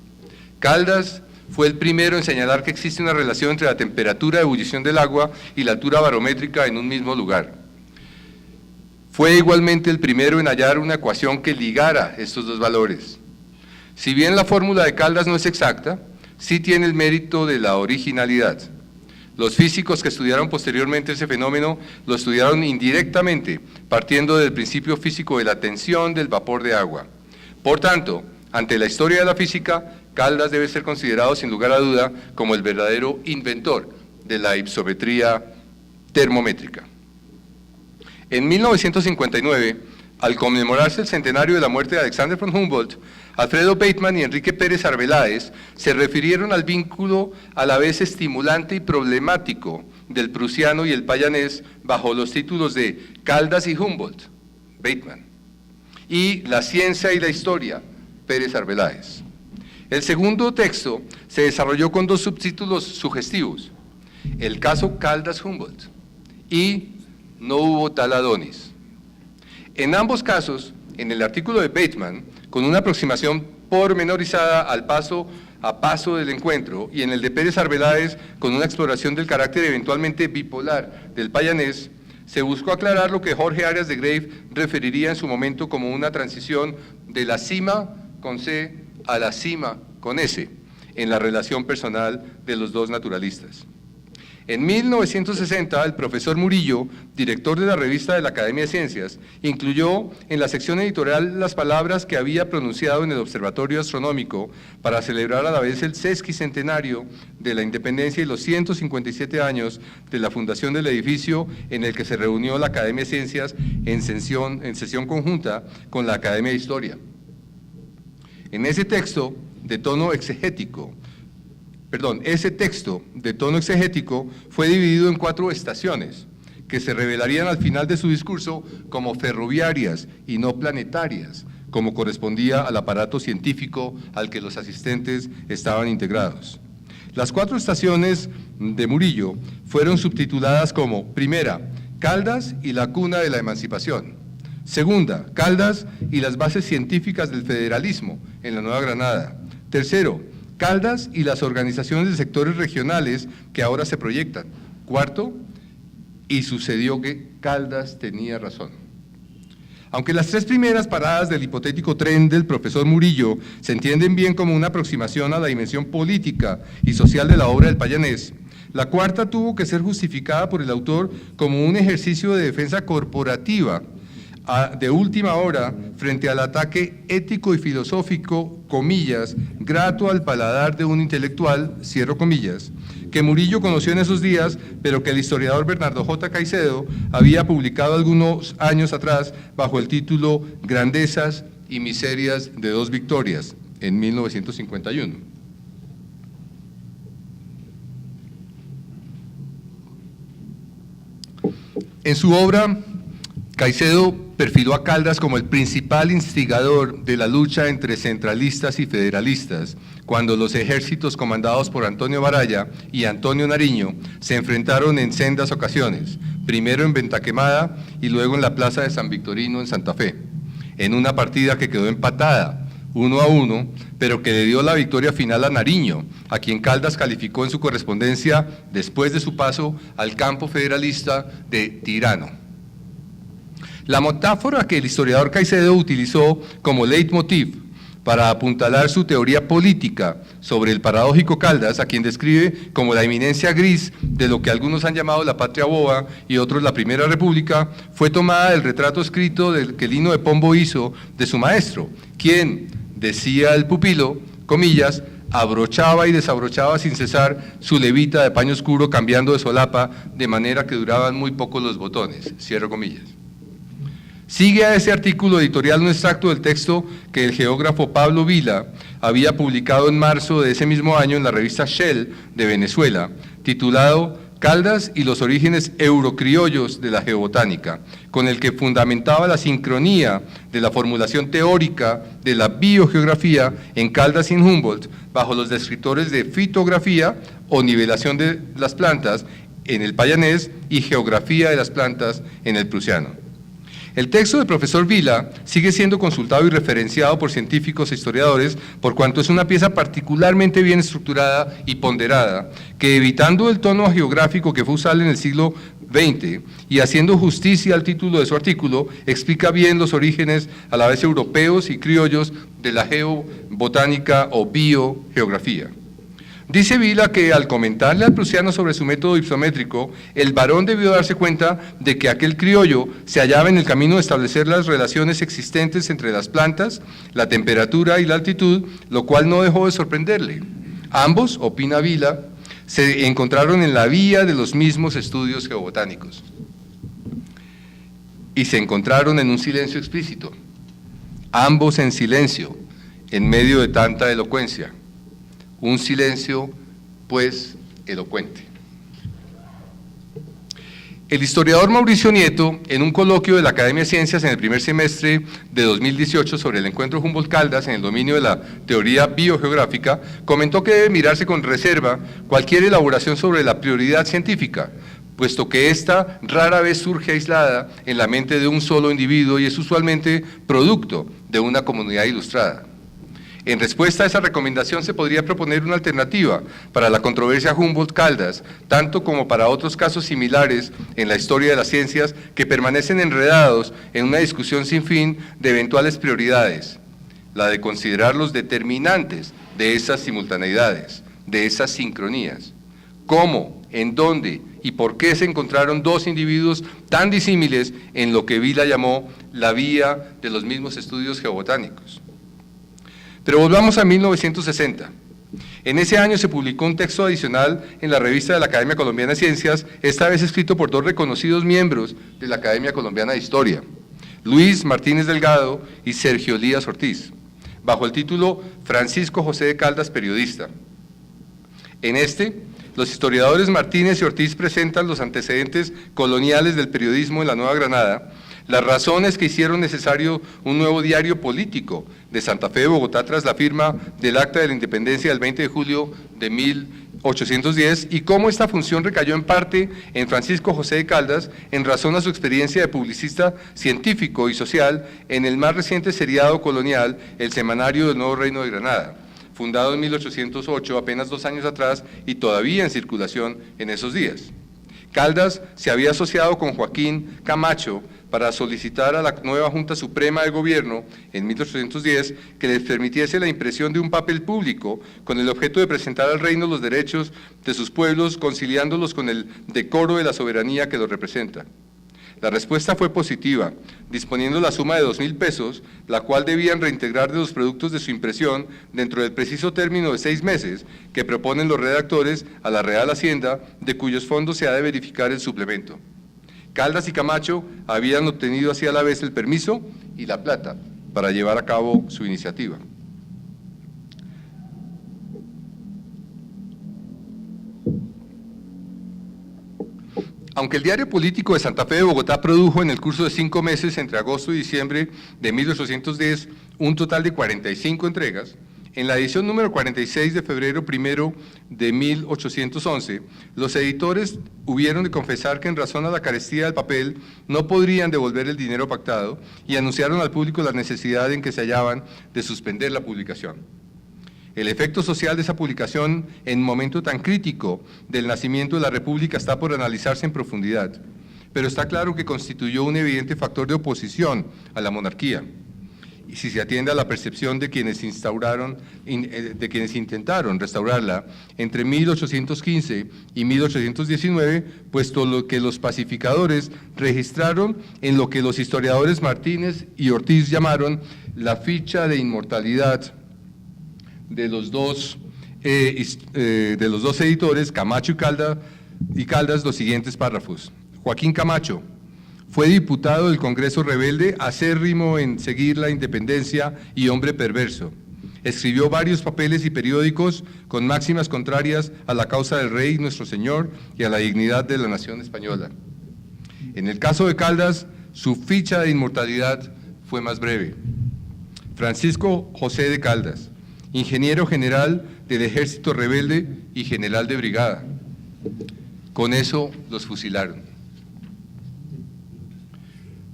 Caldas fue el primero en señalar que existe una relación entre la temperatura de ebullición del agua y la altura barométrica en un mismo lugar. Fue igualmente el primero en hallar una ecuación que ligara estos dos valores. Si bien la fórmula de Caldas no es exacta, sí tiene el mérito de la originalidad. Los físicos que estudiaron posteriormente ese fenómeno lo estudiaron indirectamente, partiendo del principio físico de la tensión del vapor de agua. Por tanto, ante la historia de la física, Caldas debe ser considerado sin lugar a duda como el verdadero inventor de la ipsometría termométrica. En 1959, al conmemorarse el centenario de la muerte de Alexander von Humboldt, Alfredo Bateman y Enrique Pérez Arbeláez se refirieron al vínculo a la vez estimulante y problemático del prusiano y el payanés bajo los títulos de Caldas y Humboldt, Bateman, y La ciencia y la historia, Pérez Arbeláez. El segundo texto se desarrolló con dos subtítulos sugestivos: El caso Caldas-Humboldt y No hubo tal Adonis. En ambos casos, en el artículo de Bateman, con una aproximación pormenorizada al paso a paso del encuentro, y en el de Pérez Arbeláez, con una exploración del carácter eventualmente bipolar del payanés, se buscó aclarar lo que Jorge Arias de Grave referiría en su momento como una transición de la cima con C a la cima con S, en la relación personal de los dos naturalistas. En 1960, el profesor Murillo, director de la revista de la Academia de Ciencias, incluyó en la sección editorial las palabras que había pronunciado en el Observatorio Astronómico para celebrar a la vez el sesquicentenario de la independencia y los 157 años de la fundación del edificio en el que se reunió la Academia de Ciencias en sesión conjunta con la Academia de Historia. En ese texto de tono exegético, fue dividido en 4 estaciones, que se revelarían al final de su discurso como ferroviarias y no planetarias, como correspondía al aparato científico al que los asistentes estaban integrados. Las 4 estaciones de Murillo fueron subtituladas como: primera, Caldas y la cuna de la emancipación; segunda, Caldas y las bases científicas del federalismo en la Nueva Granada; tercero, Caldas y las organizaciones de sectores regionales que ahora se proyectan; cuarto, y sucedió que Caldas tenía razón. Aunque las 3 primeras paradas del hipotético tren del profesor Murillo se entienden bien como una aproximación a la dimensión política y social de la obra del payanés, la cuarta tuvo que ser justificada por el autor como un ejercicio de defensa corporativa de última hora frente al ataque ético y filosófico, comillas, grato al paladar de un intelectual, cierro comillas, que Murillo conoció en esos días, pero que el historiador Bernardo J. Caicedo había publicado algunos años atrás bajo el título Grandezas y miserias de 2 victorias, en 1951. En su obra, Caicedo perfiló a Caldas como el principal instigador de la lucha entre centralistas y federalistas, cuando los ejércitos comandados por Antonio Baraya y Antonio Nariño se enfrentaron en sendas ocasiones, primero en Ventaquemada y luego en la Plaza de San Victorino en Santa Fe, en una partida que quedó empatada, 1-1, pero que le dio la victoria final a Nariño, a quien Caldas calificó en su correspondencia después de su paso al campo federalista de tirano. La metáfora que el historiador Caicedo utilizó como leitmotiv para apuntalar su teoría política sobre el paradójico Caldas, a quien describe como la eminencia gris de lo que algunos han llamado la patria boba y otros la Primera República, fue tomada del retrato escrito que Lino de Pombo hizo de su maestro, quien, decía el pupilo, comillas, abrochaba y desabrochaba sin cesar su levita de paño oscuro, cambiando de solapa, de manera que duraban muy poco los botones, cierro comillas. Sigue a ese artículo editorial un extracto del texto que el geógrafo Pablo Vila había publicado en marzo de ese mismo año en la revista Shell de Venezuela, titulado Caldas y los orígenes eurocriollos de la geobotánica, con el que fundamentaba la sincronía de la formulación teórica de la biogeografía en Caldas y en Humboldt, bajo los descriptores de fitografía o nivelación de las plantas en el payanés y geografía de las plantas en el prusiano. El texto del profesor Vila sigue siendo consultado y referenciado por científicos e historiadores por cuanto es una pieza particularmente bien estructurada y ponderada, que evitando el tono geográfico que fue usado en el siglo XX y haciendo justicia al título de su artículo, explica bien los orígenes a la vez europeos y criollos de la geobotánica o biogeografía. Dice Vila que al comentarle al prusiano sobre su método ipsométrico, el varón debió darse cuenta de que aquel criollo se hallaba en el camino de establecer las relaciones existentes entre las plantas, la temperatura y la altitud, lo cual no dejó de sorprenderle. Ambos, opina Vila, se encontraron en la vía de los mismos estudios geobotánicos y se encontraron en un silencio explícito, ambos en silencio, en medio de tanta elocuencia. Un silencio, pues, elocuente. El historiador Mauricio Nieto, en un coloquio de la Academia de Ciencias en el primer semestre de 2018 sobre el encuentro Humboldt-Caldas en el dominio de la teoría biogeográfica, comentó que debe mirarse con reserva cualquier elaboración sobre la prioridad científica, puesto que ésta rara vez surge aislada en la mente de un solo individuo y es usualmente producto de una comunidad ilustrada. En respuesta a esa recomendación se podría proponer una alternativa para la controversia Humboldt-Caldas, tanto como para otros casos similares en la historia de las ciencias que permanecen enredados en una discusión sin fin de eventuales prioridades, la de considerar los determinantes de esas simultaneidades, de esas sincronías. ¿Cómo, en dónde y por qué se encontraron dos individuos tan disímiles en lo que Vila llamó la vía de los mismos estudios geobotánicos? Pero volvamos a 1960. En ese año se publicó un texto adicional en la revista de la Academia Colombiana de Ciencias, esta vez escrito por dos reconocidos miembros de la Academia Colombiana de Historia, Luis Martínez Delgado y Sergio Elías Ortiz, bajo el título Francisco José de Caldas, periodista. En este, los historiadores Martínez y Ortiz presentan los antecedentes coloniales del periodismo en la Nueva Granada, las razones que hicieron necesario un nuevo diario político de Santa Fe de Bogotá tras la firma del Acta de la Independencia del 20 de julio de 1810 y cómo esta función recayó en parte en Francisco José de Caldas en razón a su experiencia de publicista científico y social en el más reciente seriado colonial, el Semanario del Nuevo Reino de Granada, fundado en 1808, apenas 2 años atrás y todavía en circulación en esos días. Caldas se había asociado con Joaquín Camacho para solicitar a la nueva Junta Suprema de Gobierno en 1810 que les permitiese la impresión de un papel público con el objeto de presentar al reino los derechos de sus pueblos, conciliándolos con el decoro de la soberanía que los representa. La respuesta fue positiva, disponiendo la suma de 2.000 pesos, la cual debían reintegrar de los productos de su impresión dentro del preciso término de 6 meses que proponen los redactores a la Real Hacienda, de cuyos fondos se ha de verificar el suplemento. Caldas y Camacho habían obtenido así a la vez el permiso y la plata para llevar a cabo su iniciativa. Aunque el Diario Político de Santa Fe de Bogotá produjo en el curso de 5 meses, entre agosto y diciembre de 1810, un total de 45 entregas, en la edición número 46 de febrero 1 de 1811, los editores hubieron de confesar que en razón a la carestía del papel no podrían devolver el dinero pactado y anunciaron al público la necesidad en que se hallaban de suspender la publicación. El efecto social de esa publicación en un momento tan crítico del nacimiento de la República está por analizarse en profundidad, pero está claro que constituyó un evidente factor de oposición a la monarquía. Y si se atiende a la percepción de quienes intentaron restaurarla entre 1815 y 1819, puesto lo que los pacificadores registraron en lo que los historiadores Martínez y Ortiz llamaron la ficha de inmortalidad de los dos editores, Camacho y Caldas, los siguientes párrafos. Joaquín Camacho fue diputado del Congreso rebelde, acérrimo en seguir la independencia y hombre perverso. Escribió varios papeles y periódicos con máximas contrarias a la causa del rey nuestro señor y a la dignidad de la nación española. En el caso de Caldas, su ficha de inmortalidad fue más breve. Francisco José de Caldas, ingeniero general del ejército rebelde y general de brigada. Con eso los fusilaron.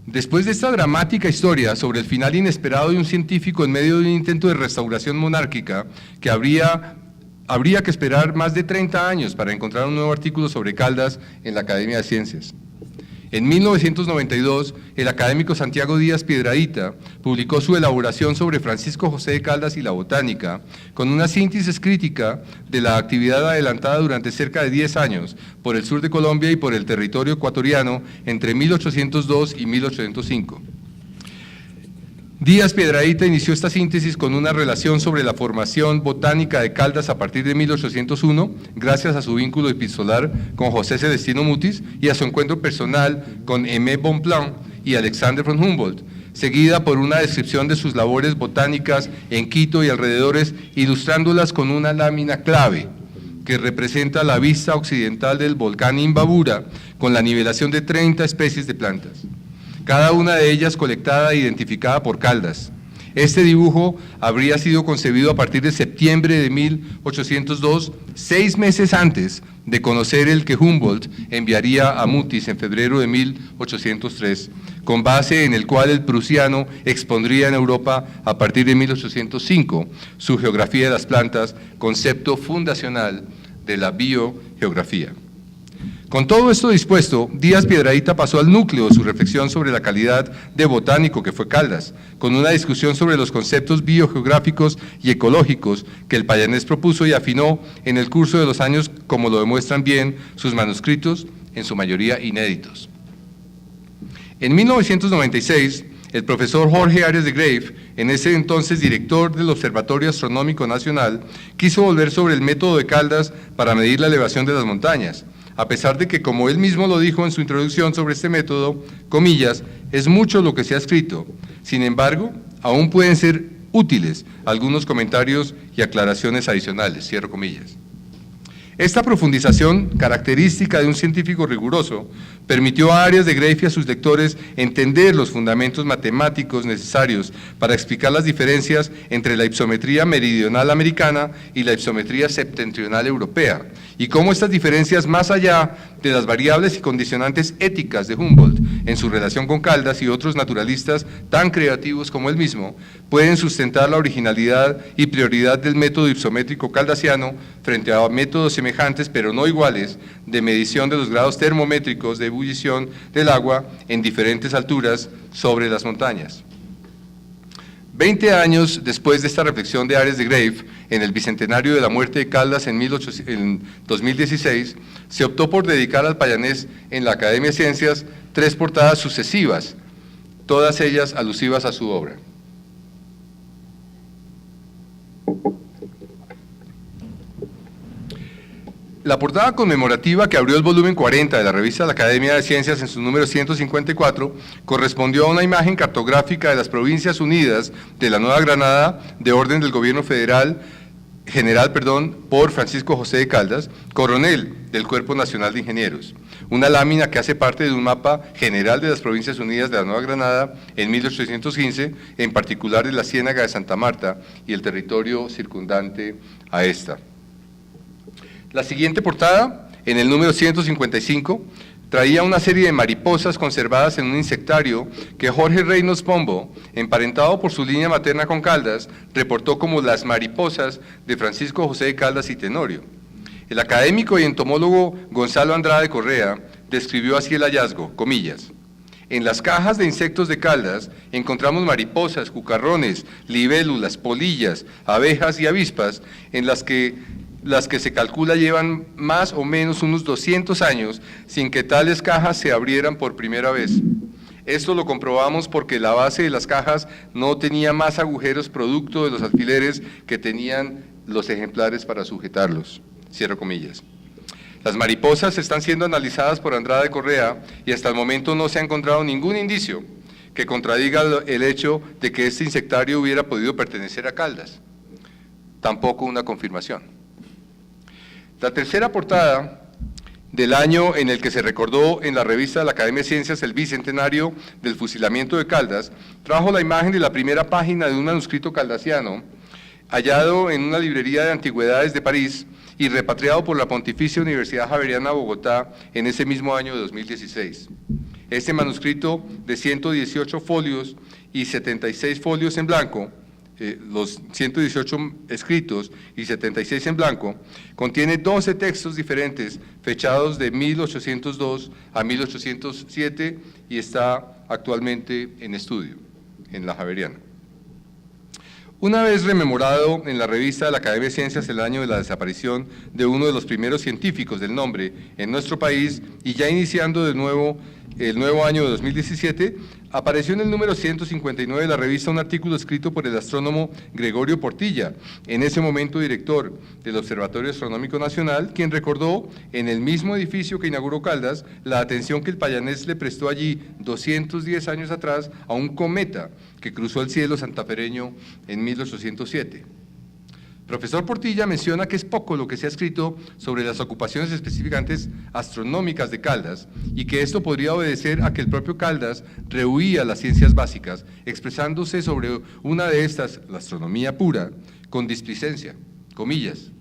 Después de esta dramática historia sobre el final inesperado de un científico en medio de un intento de restauración monárquica, que habría que esperar más de 30 años para encontrar un nuevo artículo sobre Caldas en la Academia de Ciencias. En 1992, el académico Santiago Díaz Piedradita publicó su elaboración sobre Francisco José de Caldas y la botánica, con una síntesis crítica de la actividad adelantada durante cerca de 10 años por el sur de Colombia y por el territorio ecuatoriano entre 1802 y 1805. Díaz Piedradita inició esta síntesis con una relación sobre la formación botánica de Caldas a partir de 1801, gracias a su vínculo epistolar con José Celestino Mutis y a su encuentro personal con Aimé Bonpland y Alexander von Humboldt, seguida por una descripción de sus labores botánicas en Quito y alrededores, ilustrándolas con una lámina clave que representa la vista occidental del volcán Imbabura con la nivelación de 30 especies de plantas, cada una de ellas colectada e identificada por Caldas. Este dibujo habría sido concebido a partir de septiembre de 1802, 6 meses antes de conocer el que Humboldt enviaría a Mutis en febrero de 1803, con base en el cual el prusiano expondría en Europa a partir de 1805 su geografía de las plantas, concepto fundacional de la biogeografía. Con todo esto dispuesto, Díaz Piedradita pasó al núcleo de su reflexión sobre la calidad de botánico que fue Caldas, con una discusión sobre los conceptos biogeográficos y ecológicos que el payanés propuso y afinó en el curso de los años, como lo demuestran bien sus manuscritos, en su mayoría inéditos. En 1996, el profesor Jorge Arias de Grave, en ese entonces director del Observatorio Astronómico Nacional, quiso volver sobre el método de Caldas para medir la elevación de las montañas, a pesar de que, como él mismo lo dijo en su introducción sobre este método, comillas, es mucho lo que se ha escrito. Sin embargo, aún pueden ser útiles algunos comentarios y aclaraciones adicionales, cierro comillas. Esta profundización, característica de un científico riguroso, permitió a Arias de Grave y a sus lectores entender los fundamentos matemáticos necesarios para explicar las diferencias entre la ipsometría meridional americana y la ipsometría septentrional europea, y cómo estas diferencias, más allá de las variables y condicionantes éticas de Humboldt en su relación con Caldas y otros naturalistas tan creativos como él mismo, pueden sustentar la originalidad y prioridad del método ipsométrico caldasiano frente a métodos semejantes pero no iguales de medición de los grados termométricos de ebullición del agua en diferentes alturas sobre las montañas. 20 años después de esta reflexión de Arias de Grave, en el bicentenario de la muerte de Caldas en 2016, se optó por dedicar al payanés en la Academia de Ciencias 3 portadas sucesivas, todas ellas alusivas a su obra. La portada conmemorativa que abrió el volumen 40 de la revista de la Academia de Ciencias en su número 154 correspondió a una imagen cartográfica de las Provincias Unidas de la Nueva Granada de orden del gobierno general por Francisco José de Caldas, coronel del Cuerpo Nacional de Ingenieros, una lámina que hace parte de un mapa general de las Provincias Unidas de la Nueva Granada en 1815, en particular de la Ciénaga de Santa Marta y el territorio circundante a esta. La siguiente portada, en el número 155, traía una serie de mariposas conservadas en un insectario que Jorge Reynolds Pombo, emparentado por su línea materna con Caldas, reportó como las mariposas de Francisco José de Caldas y Tenorio. El académico y entomólogo Gonzalo Andrade Correa describió así el hallazgo, comillas: en las cajas de insectos de Caldas encontramos mariposas, cucarrones, libélulas, polillas, abejas y avispas, en las que se calcula llevan más o menos unos 200 años sin que tales cajas se abrieran por primera vez. Esto lo comprobamos porque la base de las cajas no tenía más agujeros producto de los alfileres que tenían los ejemplares para sujetarlos. Cierro comillas. Las mariposas están siendo analizadas por Andrade Correa y hasta el momento no se ha encontrado ningún indicio que contradiga el hecho de que este insectario hubiera podido pertenecer a Caldas. Tampoco una confirmación. La tercera portada del año en el que se recordó en la revista de la Academia de Ciencias el bicentenario del fusilamiento de Caldas, trajo la imagen de la primera página de un manuscrito caldasiano hallado en una librería de antigüedades de París y repatriado por la Pontificia Universidad Javeriana Bogotá en ese mismo año de 2016. Este manuscrito de 118 folios y 76 folios en blanco, los 118 escritos y 76 en blanco, contiene 12 textos diferentes fechados de 1802 a 1807 y está actualmente en estudio en la Javeriana. Una vez rememorado en la revista de la Academia de Ciencias el año de la desaparición de uno de los primeros científicos del nombre en nuestro país y ya iniciando el nuevo año de 2017, apareció en el número 159 de la revista un artículo escrito por el astrónomo Gregorio Portilla, en ese momento director del Observatorio Astronómico Nacional, quien recordó en el mismo edificio que inauguró Caldas la atención que el payanés le prestó allí 210 años atrás a un cometa que cruzó el cielo santafereño en 1807. Profesor Portilla menciona que es poco lo que se ha escrito sobre las ocupaciones específicamente astronómicas de Caldas y que esto podría obedecer a que el propio Caldas rehuía las ciencias básicas, expresándose sobre una de estas, la astronomía pura, con displicencia, comillas,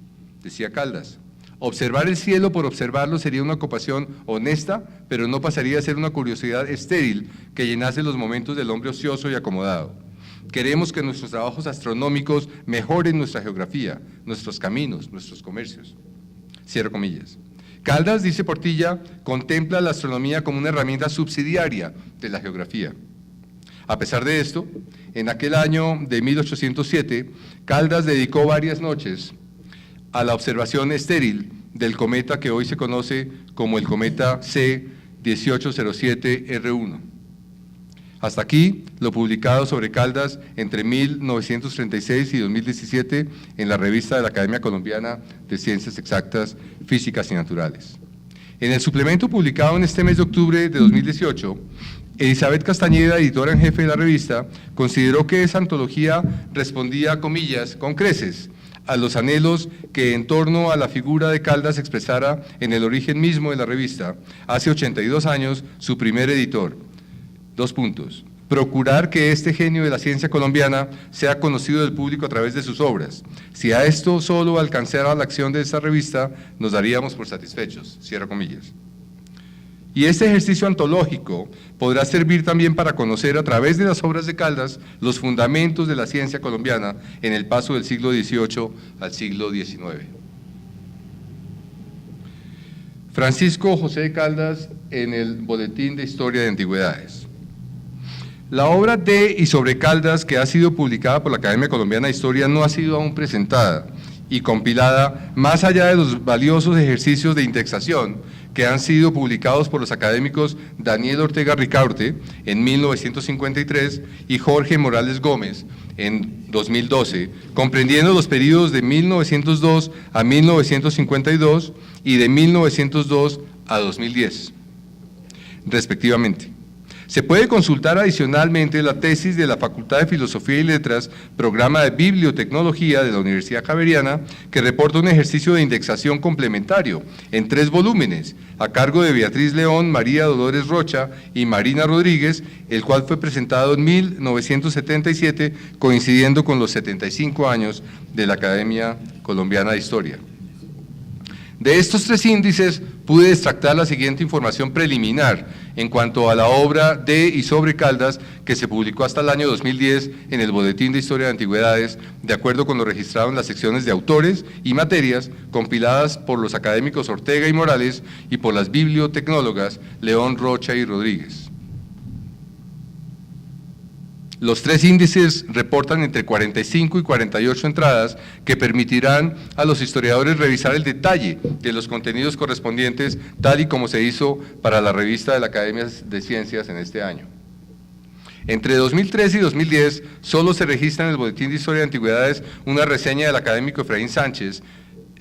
decía Caldas. Observar el cielo por observarlo sería una ocupación honesta, pero no pasaría a ser una curiosidad estéril que llenase los momentos del hombre ocioso y acomodado. Queremos que nuestros trabajos astronómicos mejoren nuestra geografía, nuestros caminos, nuestros comercios. Cierro comillas. Caldas, dice Portilla, contempla la astronomía como una herramienta subsidiaria de la geografía. A pesar de esto, en aquel año de 1807, Caldas dedicó varias noches a la observación estéril del cometa que hoy se conoce como el cometa C1807R1. Hasta aquí lo publicado sobre Caldas entre 1936 y 2017 en la revista de la Academia Colombiana de Ciencias Exactas, Físicas y Naturales. En el suplemento publicado en este mes de octubre de 2018, Elizabeth Castañeda, editora en jefe de la revista, consideró que esa antología respondía, comillas, con creces, a los anhelos que en torno a la figura de Caldas expresara en el origen mismo de la revista, hace 82 años, su primer editor. 2 puntos. Procurar que este genio de la ciencia colombiana sea conocido del público a través de sus obras. Si a esto solo alcanzara la acción de esta revista, nos daríamos por satisfechos. Cierro comillas. Y este ejercicio antológico podrá servir también para conocer a través de las obras de Caldas los fundamentos de la ciencia colombiana en el paso del siglo XVIII al siglo XIX. Francisco José de Caldas en el Boletín de Historia de Antigüedades. La obra de y sobre Caldas, que ha sido publicada por la Academia Colombiana de Historia, no ha sido aún presentada y compilada más allá de los valiosos ejercicios de indexación que han sido publicados por los académicos Daniel Ortega Ricaurte en 1953 y Jorge Morales Gómez en 2012, comprendiendo los periodos de 1902 a 1952 y de 1902 a 2010, respectivamente. Se puede consultar adicionalmente la tesis de la Facultad de Filosofía y Letras, programa de Bibliotecnología de la Universidad Javeriana, que reporta un ejercicio de indexación complementario en 3 volúmenes, a cargo de Beatriz León, María Dolores Rocha y Marina Rodríguez, el cual fue presentado en 1977, coincidiendo con los 75 años de la Academia Colombiana de Historia. De estos 3 índices pude extractar la siguiente información preliminar en cuanto a la obra de y sobre Caldas que se publicó hasta el año 2010 en el Boletín de Historia de Antigüedades, de acuerdo con lo registrado en las secciones de autores y materias compiladas por los académicos Ortega y Morales y por las bibliotecnólogas León, Rocha y Rodríguez. Los 3 índices reportan entre 45 y 48 entradas que permitirán a los historiadores revisar el detalle de los contenidos correspondientes, tal y como se hizo para la revista de la Academia de Ciencias en este año. Entre 2013 y 2010, solo se registra en el Boletín de Historia de Antigüedades una reseña del académico Efraín Sánchez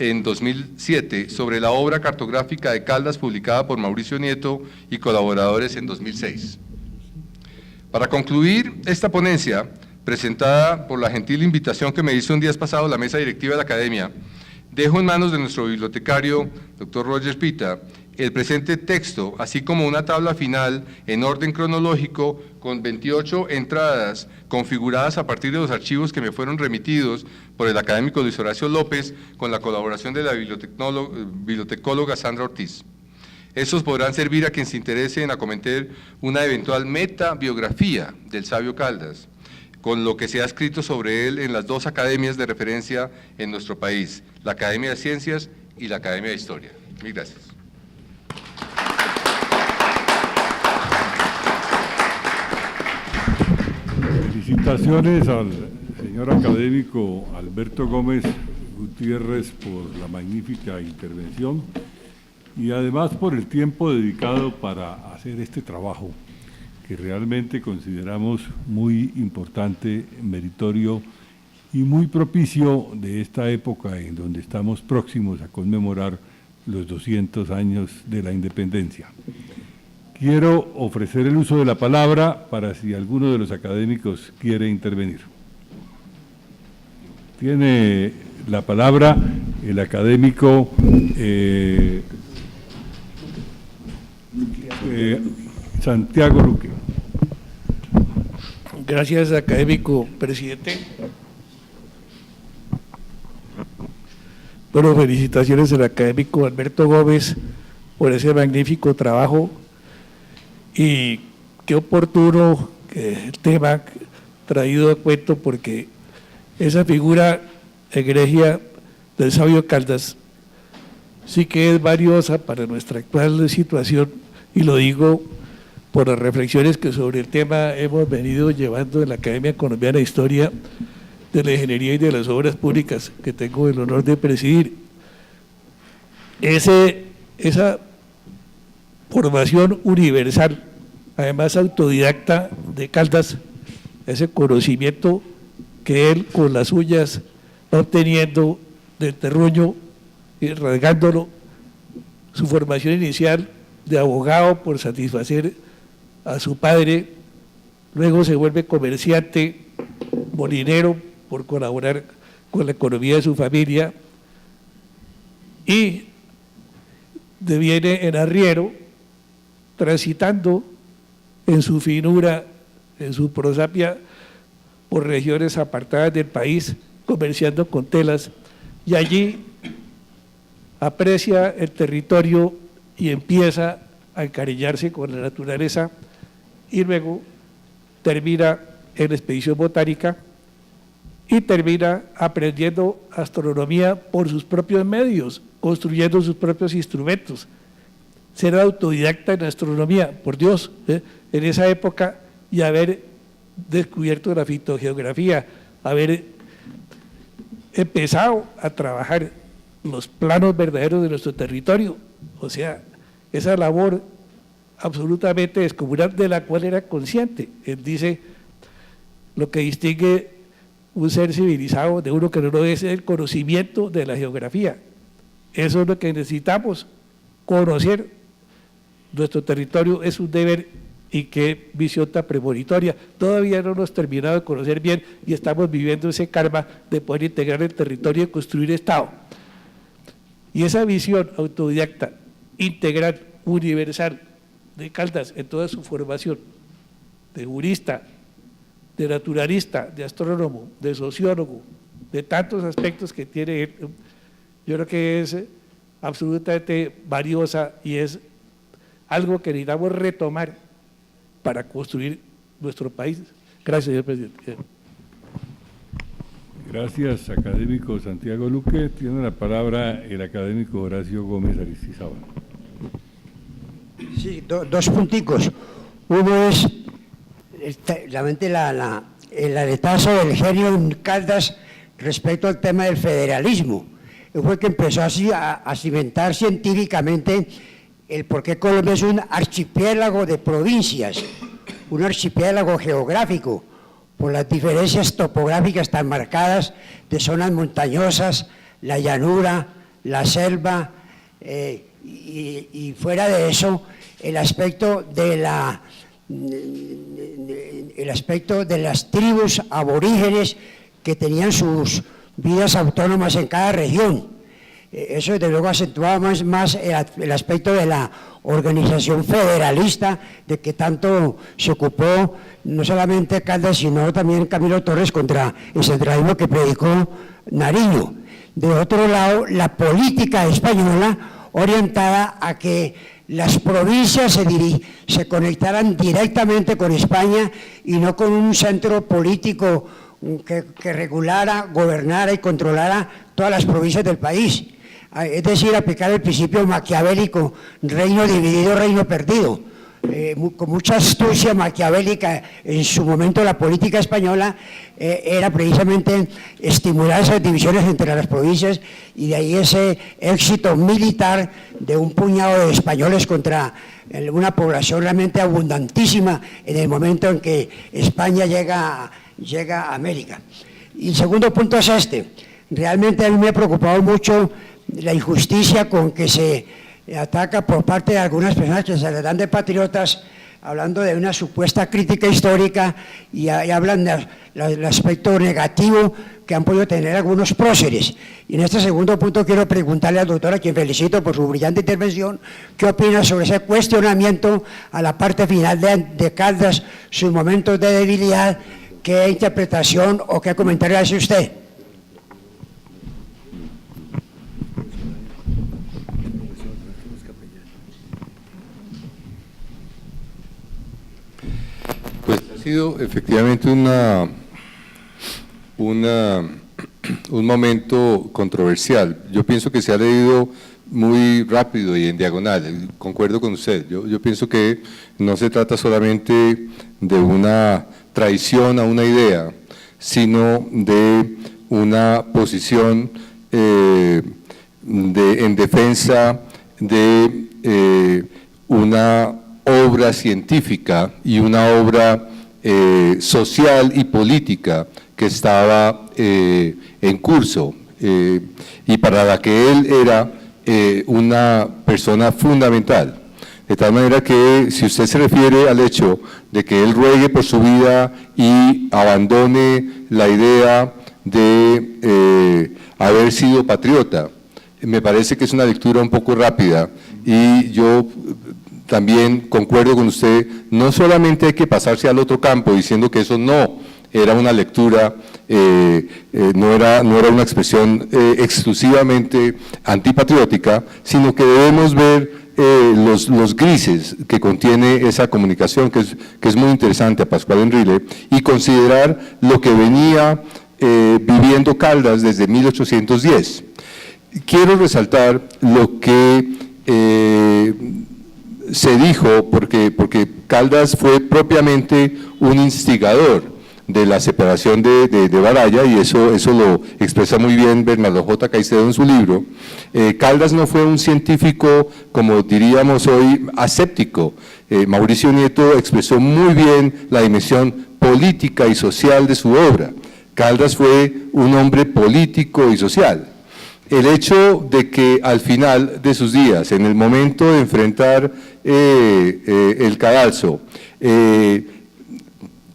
en 2007 sobre la obra cartográfica de Caldas publicada por Mauricio Nieto y colaboradores en 2006. Para concluir esta ponencia, presentada por la gentil invitación que me hizo en días pasados la mesa directiva de la Academia, dejo en manos de nuestro bibliotecario, doctor Roger Pita, el presente texto, así como una tabla final en orden cronológico con 28 entradas configuradas a partir de los archivos que me fueron remitidos por el académico Luis Horacio López con la colaboración de la bibliotecóloga Sandra Ortiz. Estos podrán servir a quien se interese en acometer una eventual metabiografía del sabio Caldas, con lo que se ha escrito sobre él en las 2 academias de referencia en nuestro país, la Academia de Ciencias y la Academia de Historia. Mil gracias. Felicitaciones al señor académico Alberto Gómez Gutiérrez por la magnífica intervención y además por el tiempo dedicado para hacer este trabajo que realmente consideramos muy importante, meritorio y muy propicio de esta época en donde estamos próximos a conmemorar los 200 años de la independencia. Quiero ofrecer el uso de la palabra para si alguno de los académicos quiere intervenir. Tiene la palabra el académico Santiago Luque. Gracias, académico presidente. Bueno, felicitaciones al académico Alberto Gómez por ese magnífico trabajo y qué oportuno el tema traído a cuento, porque esa figura egregia del sabio Caldas sí que es valiosa para nuestra actual situación, y lo digo por las reflexiones que sobre el tema hemos venido llevando en la Academia Colombiana de Historia de la Ingeniería y de las Obras Públicas, que tengo el honor de presidir. Esa formación universal, además autodidacta de Caldas, ese conocimiento que él con las uñas va obteniendo del terruño y rasgándolo, su formación inicial de abogado por satisfacer a su padre, luego se vuelve comerciante, molinero por colaborar con la economía de su familia y deviene en arriero, transitando en su finura, en su prosapia por regiones apartadas del país, comerciando con telas, y allí aprecia el territorio y empieza a encariñarse con la naturaleza, y luego termina en la expedición botánica y termina aprendiendo astronomía por sus propios medios, construyendo sus propios instrumentos. Ser autodidacta en astronomía, por Dios, en esa época, y haber descubierto la fitogeografía, haber empezado a trabajar los planos verdaderos de nuestro territorio, o sea, esa labor absolutamente descomunal de la cual era consciente. Él dice, lo que distingue un ser civilizado de uno que no lo es el conocimiento de la geografía. Eso es lo que necesitamos, conocer nuestro territorio, es un deber y qué visión tan premonitoria. Todavía no nos hemos terminado de conocer bien y estamos viviendo ese karma de poder integrar el territorio y construir Estado. Y esa visión autodidacta, integral, universal de Caldas en toda su formación, de jurista, de naturalista, de astrónomo, de sociólogo, de tantos aspectos que tiene él, yo creo que es absolutamente valiosa y es algo que necesitamos retomar para construir nuestro país. Gracias, señor presidente. Gracias, académico Santiago Luque. Tiene la palabra el académico Horacio Gómez Aristizábal. Sí, dos punticos. Uno es realmente el aletazo del genio en Caldas respecto al tema del federalismo. Él fue el que empezó así a cimentar científicamente el por qué Colombia es un archipiélago de provincias, un archipiélago geográfico, por las diferencias topográficas tan marcadas de zonas montañosas, la llanura, la selva, y fuera de eso, el aspecto de las tribus aborígenes que tenían sus vidas autónomas en cada región. Eso desde luego acentuaba más el aspecto de la organización federalista de que tanto se ocupó no solamente Caldas, sino también Camilo Torres contra el centralismo que predicó Nariño. De otro lado, la política española orientada a que las provincias se conectaran directamente con España y no con un centro político que regulara, gobernara y controlara todas las provincias del país. Es decir, aplicar el principio maquiavélico, reino dividido, reino perdido. Con mucha astucia maquiavélica en su momento la política española era precisamente estimular esas divisiones entre las provincias y de ahí ese éxito militar de un puñado de españoles contra una población realmente abundantísima en el momento en que España llega a América. Y el segundo punto es realmente a mí me ha preocupado mucho la injusticia con que se ataca por parte de algunas personas que se les dan de patriotas, hablando de una supuesta crítica histórica y hablan del aspecto negativo que han podido tener algunos próceres. Y en este segundo punto quiero preguntarle al doctor, a quien felicito por su brillante intervención, ¿qué opina sobre ese cuestionamiento a la parte final de Caldas, sus momentos de debilidad? ¿Qué interpretación o qué comentario hace usted? Pues ha sido efectivamente un momento controversial. Yo pienso que se ha leído muy rápido y en diagonal, concuerdo con usted. Yo pienso que no se trata solamente de una traición a una idea, sino de una posición en defensa de una obra científica y una obra social y política que estaba en curso y para la que él era una persona fundamental. De tal manera que si usted se refiere al hecho de que él ruegue por su vida y abandone la idea de haber sido patriota, me parece que es una lectura un poco rápida y yo también concuerdo con usted, no solamente hay que pasarse al otro campo diciendo que eso no era una lectura, no era una expresión exclusivamente antipatriótica, sino que debemos ver los grises que contiene esa comunicación, que es muy interesante a Pascual Enrile, y considerar lo que venía viviendo Caldas desde 1810. Quiero resaltar lo que se dijo, porque Caldas fue propiamente un instigador de la separación de Baraya, y eso lo expresa muy bien Bernardo J. Caicedo en su libro. Caldas no fue un científico, como diríamos hoy, aséptico. Mauricio Nieto expresó muy bien la dimensión política y social de su obra. Caldas fue un hombre político y social. El hecho de que al final de sus días, en el momento de enfrentar el cadalso,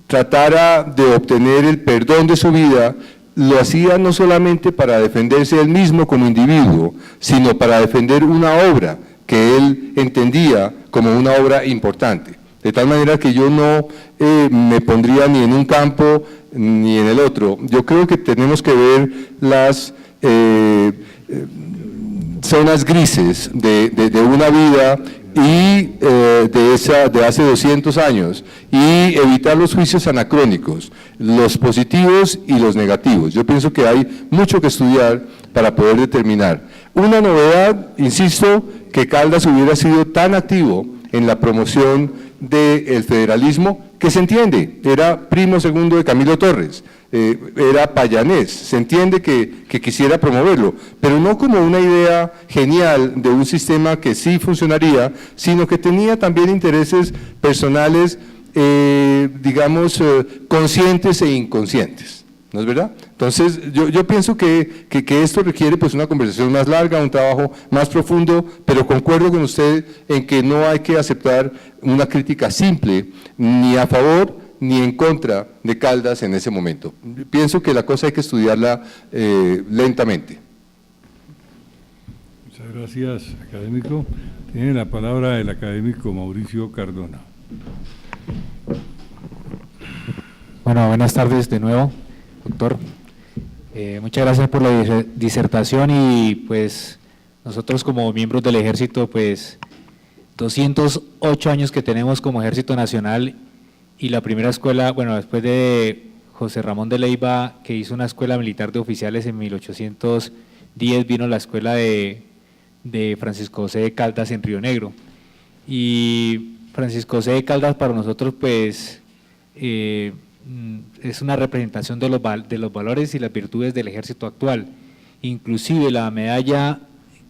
tratara de obtener el perdón de su vida, lo hacía no solamente para defenderse él mismo como individuo, sino para defender una obra que él entendía como una obra importante. De tal manera que yo no me pondría ni en un campo ni en el otro. Yo creo que tenemos que ver las zonas grises de una vida y de hace 200 años, y evitar los juicios anacrónicos, los positivos y los negativos. Yo pienso que hay mucho que estudiar para poder determinar. Una novedad, insisto, que Caldas hubiera sido tan activo en la promoción del federalismo, que se entiende, era primo segundo de Camilo Torres, era payanés, se entiende que quisiera promoverlo, pero no como una idea genial de un sistema que sí funcionaría, sino que tenía también intereses personales, digamos, conscientes e inconscientes, ¿no es verdad? Entonces, yo pienso que esto requiere pues una conversación más larga, un trabajo más profundo, pero concuerdo con usted en que no hay que aceptar una crítica simple, ni a favor ni en contra de Caldas en ese momento. Pienso que la cosa hay que estudiarla lentamente. Muchas gracias, académico. Tiene la palabra el académico Mauricio Cardona. Bueno, buenas tardes de nuevo, doctor. Muchas gracias por la disertación y pues nosotros como miembros del Ejército, pues 208 años que tenemos como Ejército Nacional, y la primera escuela, bueno, después de José Ramón de Leiva, que hizo una escuela militar de oficiales en 1810, vino la escuela de Francisco José de Caldas en Río Negro. Y Francisco José de Caldas para nosotros pues es una representación de los valores y las virtudes del ejército actual. Inclusive la medalla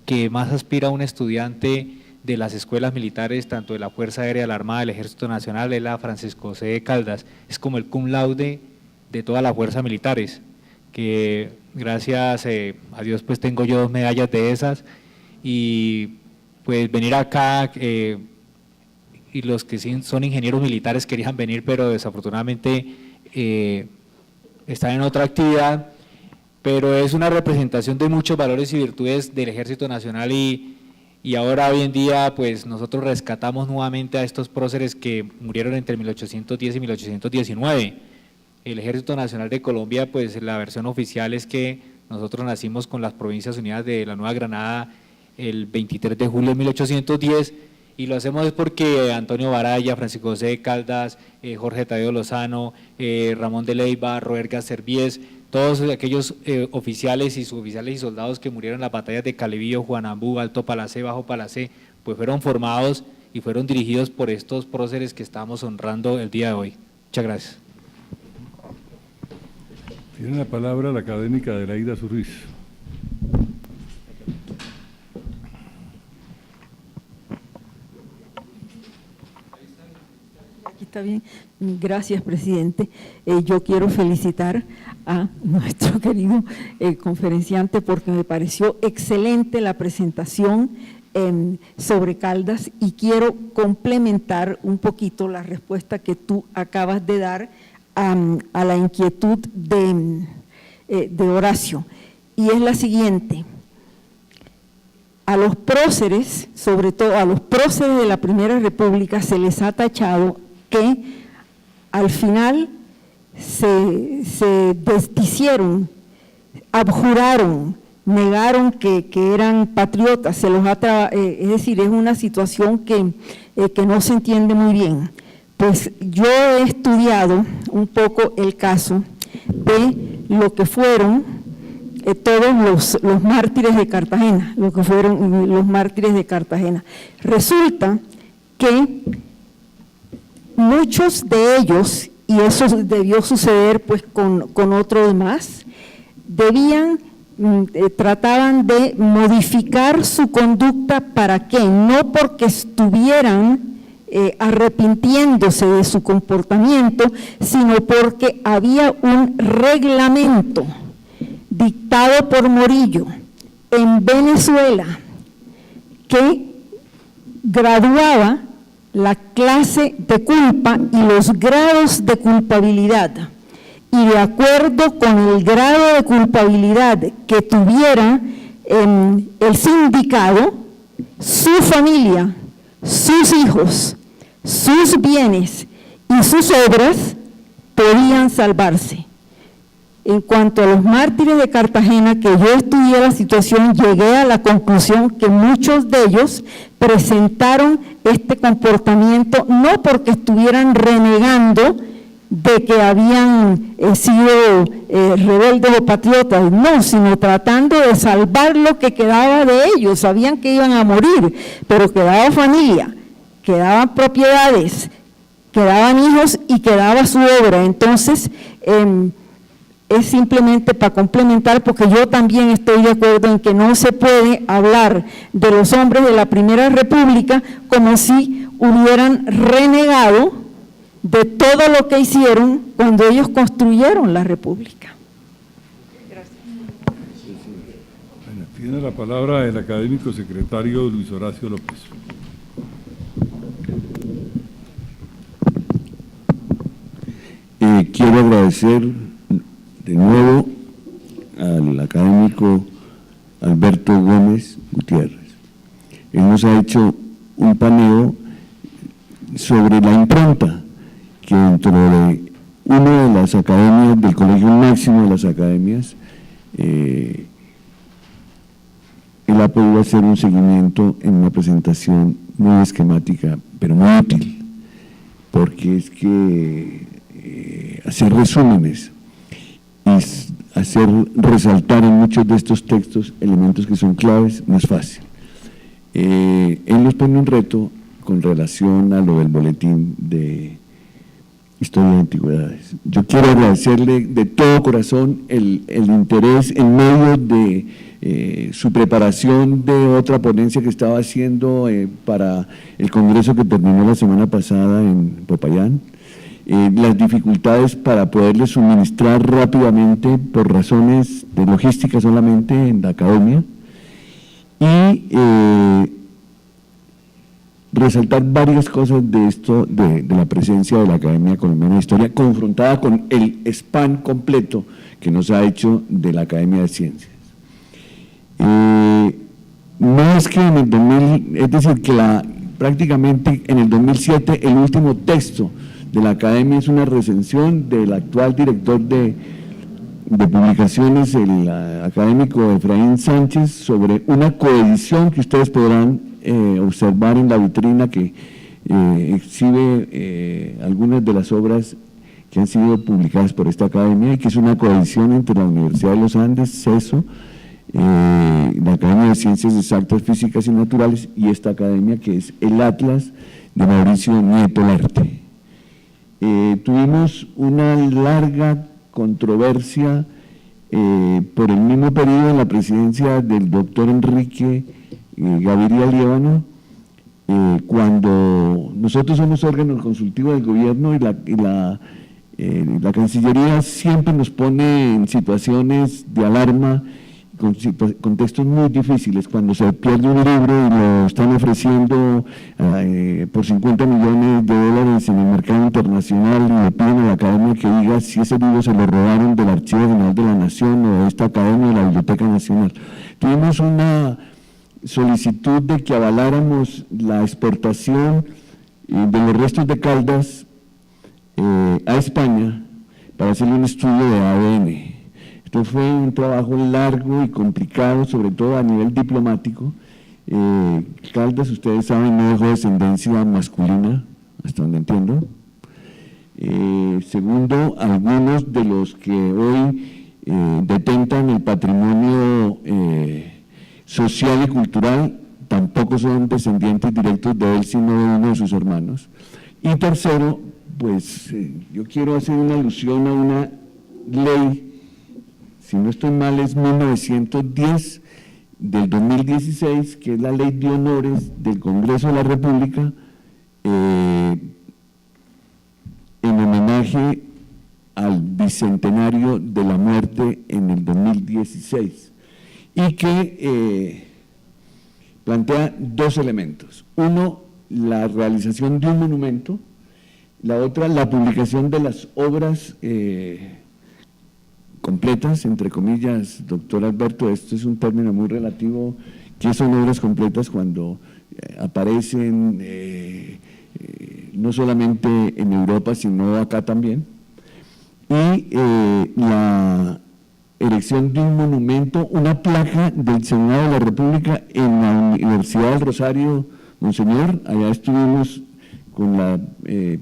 que más aspira a un estudiante de las escuelas militares, tanto de la Fuerza Aérea, de la Armada, del Ejército Nacional, es la Francisco José de Caldas, es como el cum laude de todas las fuerzas militares, que gracias a Dios pues tengo yo 2 medallas de esas, y pues venir acá, y los que sí son ingenieros militares querían venir, pero desafortunadamente están en otra actividad, pero es una representación de muchos valores y virtudes del Ejército Nacional, y ahora hoy en día pues nosotros rescatamos nuevamente a estos próceres que murieron entre 1810 y 1819. El Ejército Nacional de Colombia, pues la versión oficial es que nosotros nacimos con las Provincias Unidas de la Nueva Granada el 23 de julio de 1810, y lo hacemos es porque Antonio Baraya, Francisco José de Caldas, Jorge Tadeo Lozano, Ramón de Leiva, Roergas Serviés, todos aquellos oficiales y suboficiales y soldados que murieron en las batallas de Calevío, Juanambú, Alto Palacé, Bajo Palacé, pues fueron formados y fueron dirigidos por estos próceres que estamos honrando el día de hoy. Muchas gracias. Tiene la palabra la académica Adelaida Zurriz. Aquí está bien. Gracias, presidente. Yo quiero felicitar a nuestro querido conferenciante porque me pareció excelente la presentación sobre Caldas, y quiero complementar un poquito la respuesta que tú acabas de dar a la inquietud de Horacio, y es la siguiente: a los próceres, sobre todo a los próceres de la Primera República, se les ha tachado que al final se desdicieron, abjuraron, negaron que eran patriotas, es decir, es una situación que no se entiende muy bien. Pues yo he estudiado un poco el caso de lo que fueron todos los mártires de Cartagena, lo que fueron los mártires de Cartagena. Resulta que muchos de ellos, y eso debió suceder pues con otros más, trataban de modificar su conducta. ¿Para qué? No porque estuvieran arrepintiéndose de su comportamiento, sino porque había un reglamento dictado por Morillo en Venezuela que graduaba la clase de culpa y los grados de culpabilidad. Y de acuerdo con el grado de culpabilidad que tuviera el sindicado, su familia, sus hijos, sus bienes y sus obras podían salvarse. En cuanto a los mártires de Cartagena, que yo estudié la situación, llegué a la conclusión que muchos de ellos presentaron este comportamiento no porque estuvieran renegando de que habían sido rebeldes o patriotas, no, sino tratando de salvar lo que quedaba de ellos. Sabían que iban a morir, pero quedaba familia, quedaban propiedades, quedaban hijos y quedaba su obra. Entonces, es simplemente para complementar, porque yo también estoy de acuerdo en que no se puede hablar de los hombres de la Primera República como si hubieran renegado de todo lo que hicieron cuando ellos construyeron la República. Gracias. Tiene la palabra el académico secretario Luis Horacio López. Quiero agradecer de nuevo al académico Alberto Gómez Gutiérrez. Él nos ha hecho un paneo sobre la impronta que dentro de una de las academias, del colegio máximo de las academias, él ha podido hacer un seguimiento en una presentación muy esquemática, pero muy útil, porque es que hacer resúmenes y hacer resaltar en muchos de estos textos elementos que son claves no es fácil. Él nos pone un reto con relación a lo del boletín de Historia de Antigüedades. Yo quiero agradecerle de todo corazón el interés en medio de su preparación de otra ponencia que estaba haciendo para el congreso que terminó la semana pasada en Popayán, las dificultades para poderle suministrar rápidamente por razones de logística solamente en la academia y resaltar varias cosas de esto, de la presencia de la Academia Colombiana de Historia, confrontada con el spam completo que nos ha hecho de la Academia de Ciencias. No es que en el 2000, es decir, que prácticamente en el 2007 el último texto de la Academia es una recensión del actual director de publicaciones, el académico Efraín Sánchez, sobre una coedición que ustedes podrán observar en la vitrina que exhibe algunas de las obras que han sido publicadas por esta academia y que es una coedición entre la Universidad de los Andes, CESO, la Academia de Ciencias Exactas, Físicas y Naturales y esta academia que es el Atlas de Mauricio Nieto Larte. Tuvimos una larga controversia por el mismo periodo en la presidencia del doctor Enrique Gaviria Líbano, cuando nosotros somos órgano consultivo del gobierno y la Cancillería siempre nos pone en situaciones de alarma, con contextos muy difíciles, cuando se pierde un libro y lo están ofreciendo por $50 millones en el mercado internacional y le piden a la academia que diga si ese libro se lo robaron del Archivo General de la Nación o de esta academia o de la Biblioteca Nacional. Tuvimos una solicitud de que avaláramos la exportación de los restos de Caldas a España para hacerle un estudio de ADN. Esto fue un trabajo largo y complicado, sobre todo a nivel diplomático. Caldas, ustedes saben, no dejó descendencia masculina, hasta donde entiendo. Segundo, algunos de los que hoy detentan el patrimonio social y cultural tampoco son descendientes directos de él, sino de uno de sus hermanos. Y tercero, pues yo quiero hacer una alusión a una ley, si no estoy mal es 1910 del 2016, que es la Ley de Honores del Congreso de la República, en homenaje al bicentenario de la muerte en el 2016, y que plantea dos elementos. Uno, la realización de un monumento, la otra la publicación de las obras completas, entre comillas, doctor Alberto, esto es un término muy relativo. ¿Qué son obras completas? Cuando aparecen no solamente en Europa, sino acá también, y la erección de un monumento, una placa del Senado de la República en la Universidad del Rosario, Monseñor. Allá estuvimos con la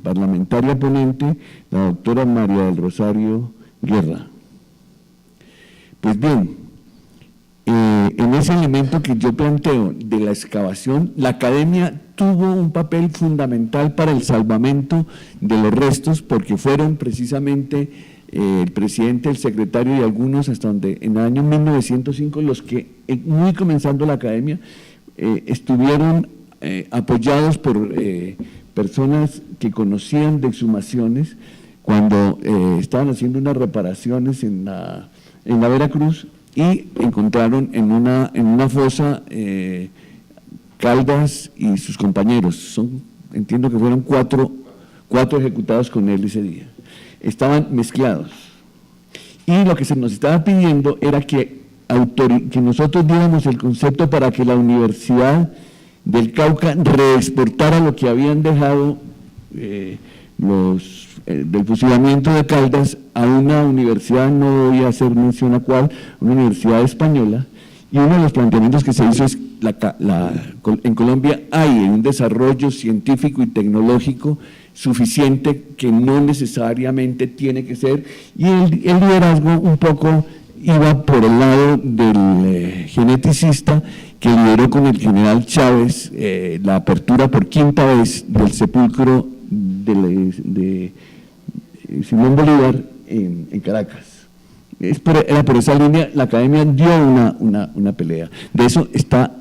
parlamentaria ponente, la doctora María del Rosario Guerra. Pues bien, en ese elemento que yo planteo de la excavación, la academia tuvo un papel fundamental para el salvamento de los restos, porque fueron precisamente el presidente, el secretario y algunos hasta donde en el año 1905 los que, muy comenzando la academia, estuvieron apoyados por personas que conocían de exhumaciones cuando estaban haciendo unas reparaciones en la Veracruz, y encontraron en una fosa Caldas y sus compañeros. Entiendo que fueron cuatro ejecutados con él ese día. Estaban mezclados. Y lo que se nos estaba pidiendo era que nosotros diéramos el concepto para que la Universidad del Cauca reexportara lo que habían dejado del fusilamiento de Caldas a una universidad, no voy a hacer mención a cuál, una universidad española. Y uno de los planteamientos que se hizo es en Colombia hay un desarrollo científico y tecnológico suficiente que no necesariamente tiene que ser, y el liderazgo un poco iba por el lado del geneticista que lideró con el general Chávez la apertura por quinta vez del sepulcro de Simón Bolívar en Caracas. Era por esa línea, la academia dio una pelea. De eso está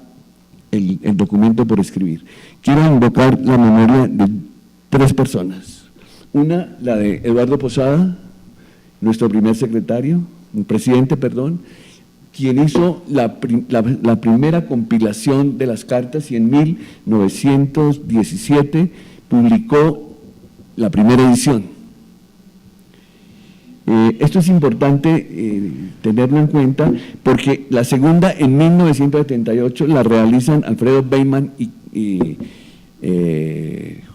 el documento por escribir. Quiero invocar la memoria de 3 personas. Una, la de Eduardo Posada, nuestro primer secretario, presidente, perdón, quien hizo la primera compilación de las cartas y en 1917 publicó la primera edición. Esto es importante tenerlo en cuenta porque la segunda en 1978 la realizan Alfredo Beyman y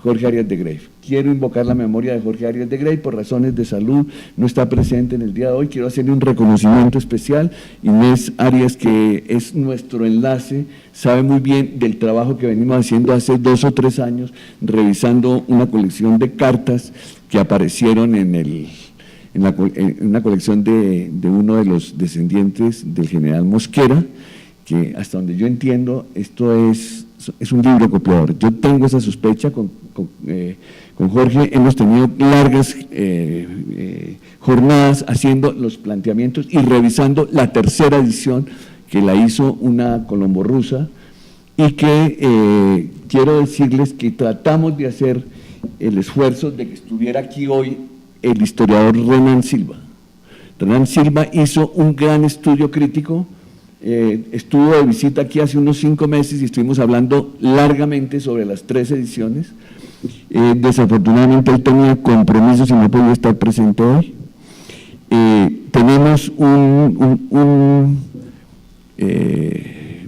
Jorge Arias de Grey. Quiero invocar la memoria de Jorge Arias de Grey, por razones de salud no está presente en el día de hoy, quiero hacerle un reconocimiento especial. Inés Arias, que es nuestro enlace, sabe muy bien del trabajo que venimos haciendo hace 2 o 3 años, revisando una colección de cartas que aparecieron en una colección de uno de los descendientes del general Mosquera, que hasta donde yo entiendo, esto es un libro copiador. Yo tengo esa sospecha con Jorge, hemos tenido largas jornadas haciendo los planteamientos y revisando la tercera edición que la hizo una colomborrusa, y que quiero decirles que tratamos de hacer el esfuerzo de que estuviera aquí hoy el historiador Renan Silva. Renan Silva hizo un gran estudio crítico, estuvo de visita aquí hace unos 5 meses y estuvimos hablando largamente sobre las 3 ediciones. Desafortunadamente él tenía compromisos y no podía estar presente hoy. Tenemos un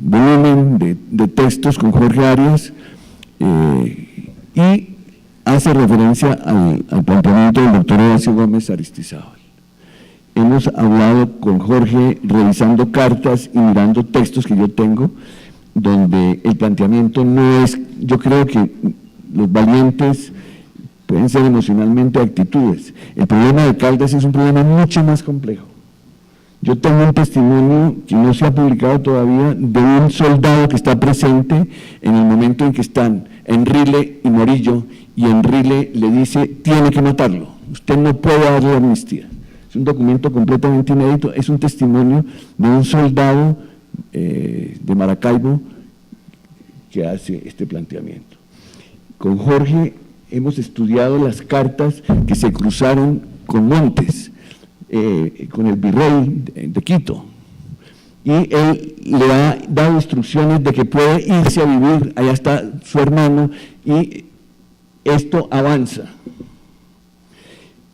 volumen de textos con Jorge Arias y hace referencia al planteamiento del doctor Horacio Gómez Aristizábal. Hemos hablado con Jorge revisando cartas y mirando textos que yo tengo, donde el planteamiento no es, yo creo que los valientes pueden ser emocionalmente actitudes. El problema de Caldas es un problema mucho más complejo. Yo tengo un testimonio que no se ha publicado todavía de un soldado que está presente en el momento en que están Enrile y Morillo, y Enrile le dice, tiene que matarlo, usted no puede darle amnistía. Es un documento completamente inédito, es un testimonio de un soldado de Maracaibo que hace este planteamiento. Con Jorge hemos estudiado las cartas que se cruzaron con Montes, con el virrey de Quito, y él le ha dado instrucciones de que puede irse a vivir, allá está su hermano, y esto avanza.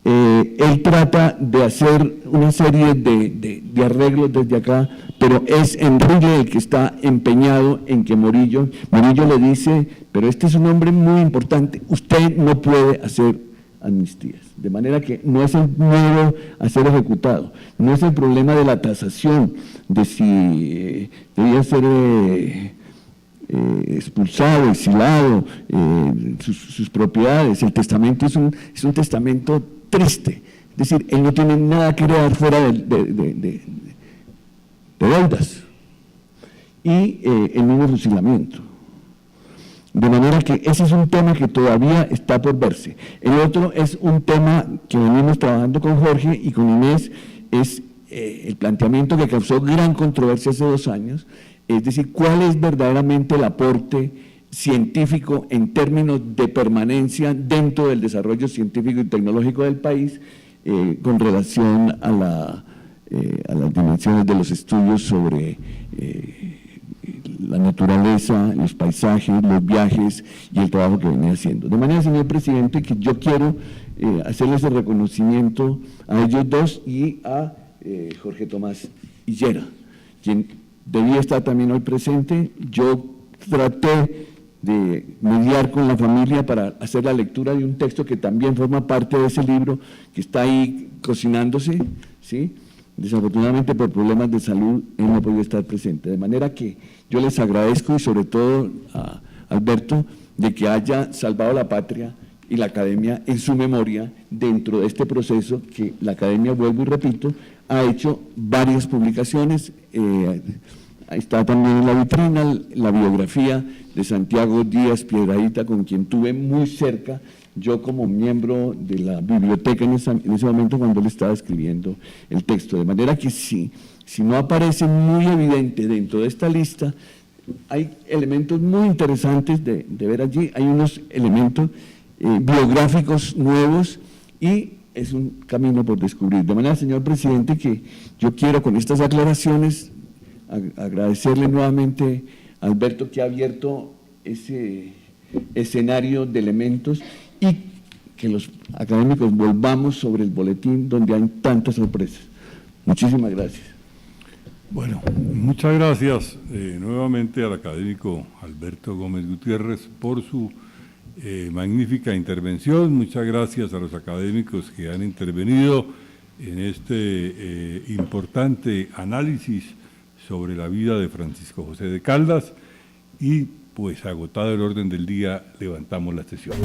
Él trata de hacer una serie de arreglos desde acá, pero es Enrique el que está empeñado en que Morillo le dice, pero este es un hombre muy importante, usted no puede hacer amnistías, de manera que no es el miedo a ser ejecutado, no es el problema de la tasación, de si debía ser expulsado, exilado, sus propiedades. El testamento es un testamento triste, es decir, él no tiene nada que dar fuera de deudas y el mismo fusilamiento. De manera que ese es un tema que todavía está por verse. El otro es un tema que venimos trabajando con Jorge y con Inés, es el planteamiento que causó gran controversia hace 2 años, es decir, cuál es verdaderamente el aporte científico en términos de permanencia dentro del desarrollo científico y tecnológico del país con relación a las dimensiones de los estudios sobre la naturaleza, los paisajes, los viajes y el trabajo que venía haciendo. De manera, señor presidente, que yo quiero hacerles el reconocimiento a ellos dos y a Jorge Tomás Higuera, quien debía estar también hoy presente. Yo traté de mediar con la familia para hacer la lectura de un texto que también forma parte de ese libro que está ahí cocinándose, ¿sí? Desafortunadamente por problemas de salud él no podía estar presente, de manera que yo les agradezco y sobre todo a Alberto de que haya salvado la patria y la Academia en su memoria dentro de este proceso que la Academia, vuelvo y repito, ha hecho varias publicaciones. Ahí está también en la vitrina la biografía de Santiago Díaz Piedrahita, con quien tuve muy cerca, yo como miembro de la biblioteca en ese momento cuando él estaba escribiendo el texto. De manera que si no aparece muy evidente dentro de esta lista, hay elementos muy interesantes de ver allí, hay unos elementos biográficos nuevos y es un camino por descubrir. De manera, señor presidente, que yo quiero con estas aclaraciones agradecerle nuevamente a Alberto que ha abierto ese escenario de elementos y que los académicos volvamos sobre el boletín donde hay tantas sorpresas. Muchísimas gracias. Bueno, muchas gracias nuevamente al académico Alberto Gómez Gutiérrez por su magnífica intervención. Muchas gracias a los académicos que han intervenido en este importante análisis sobre la vida de Francisco José de Caldas y pues agotado el orden del día levantamos la sesión.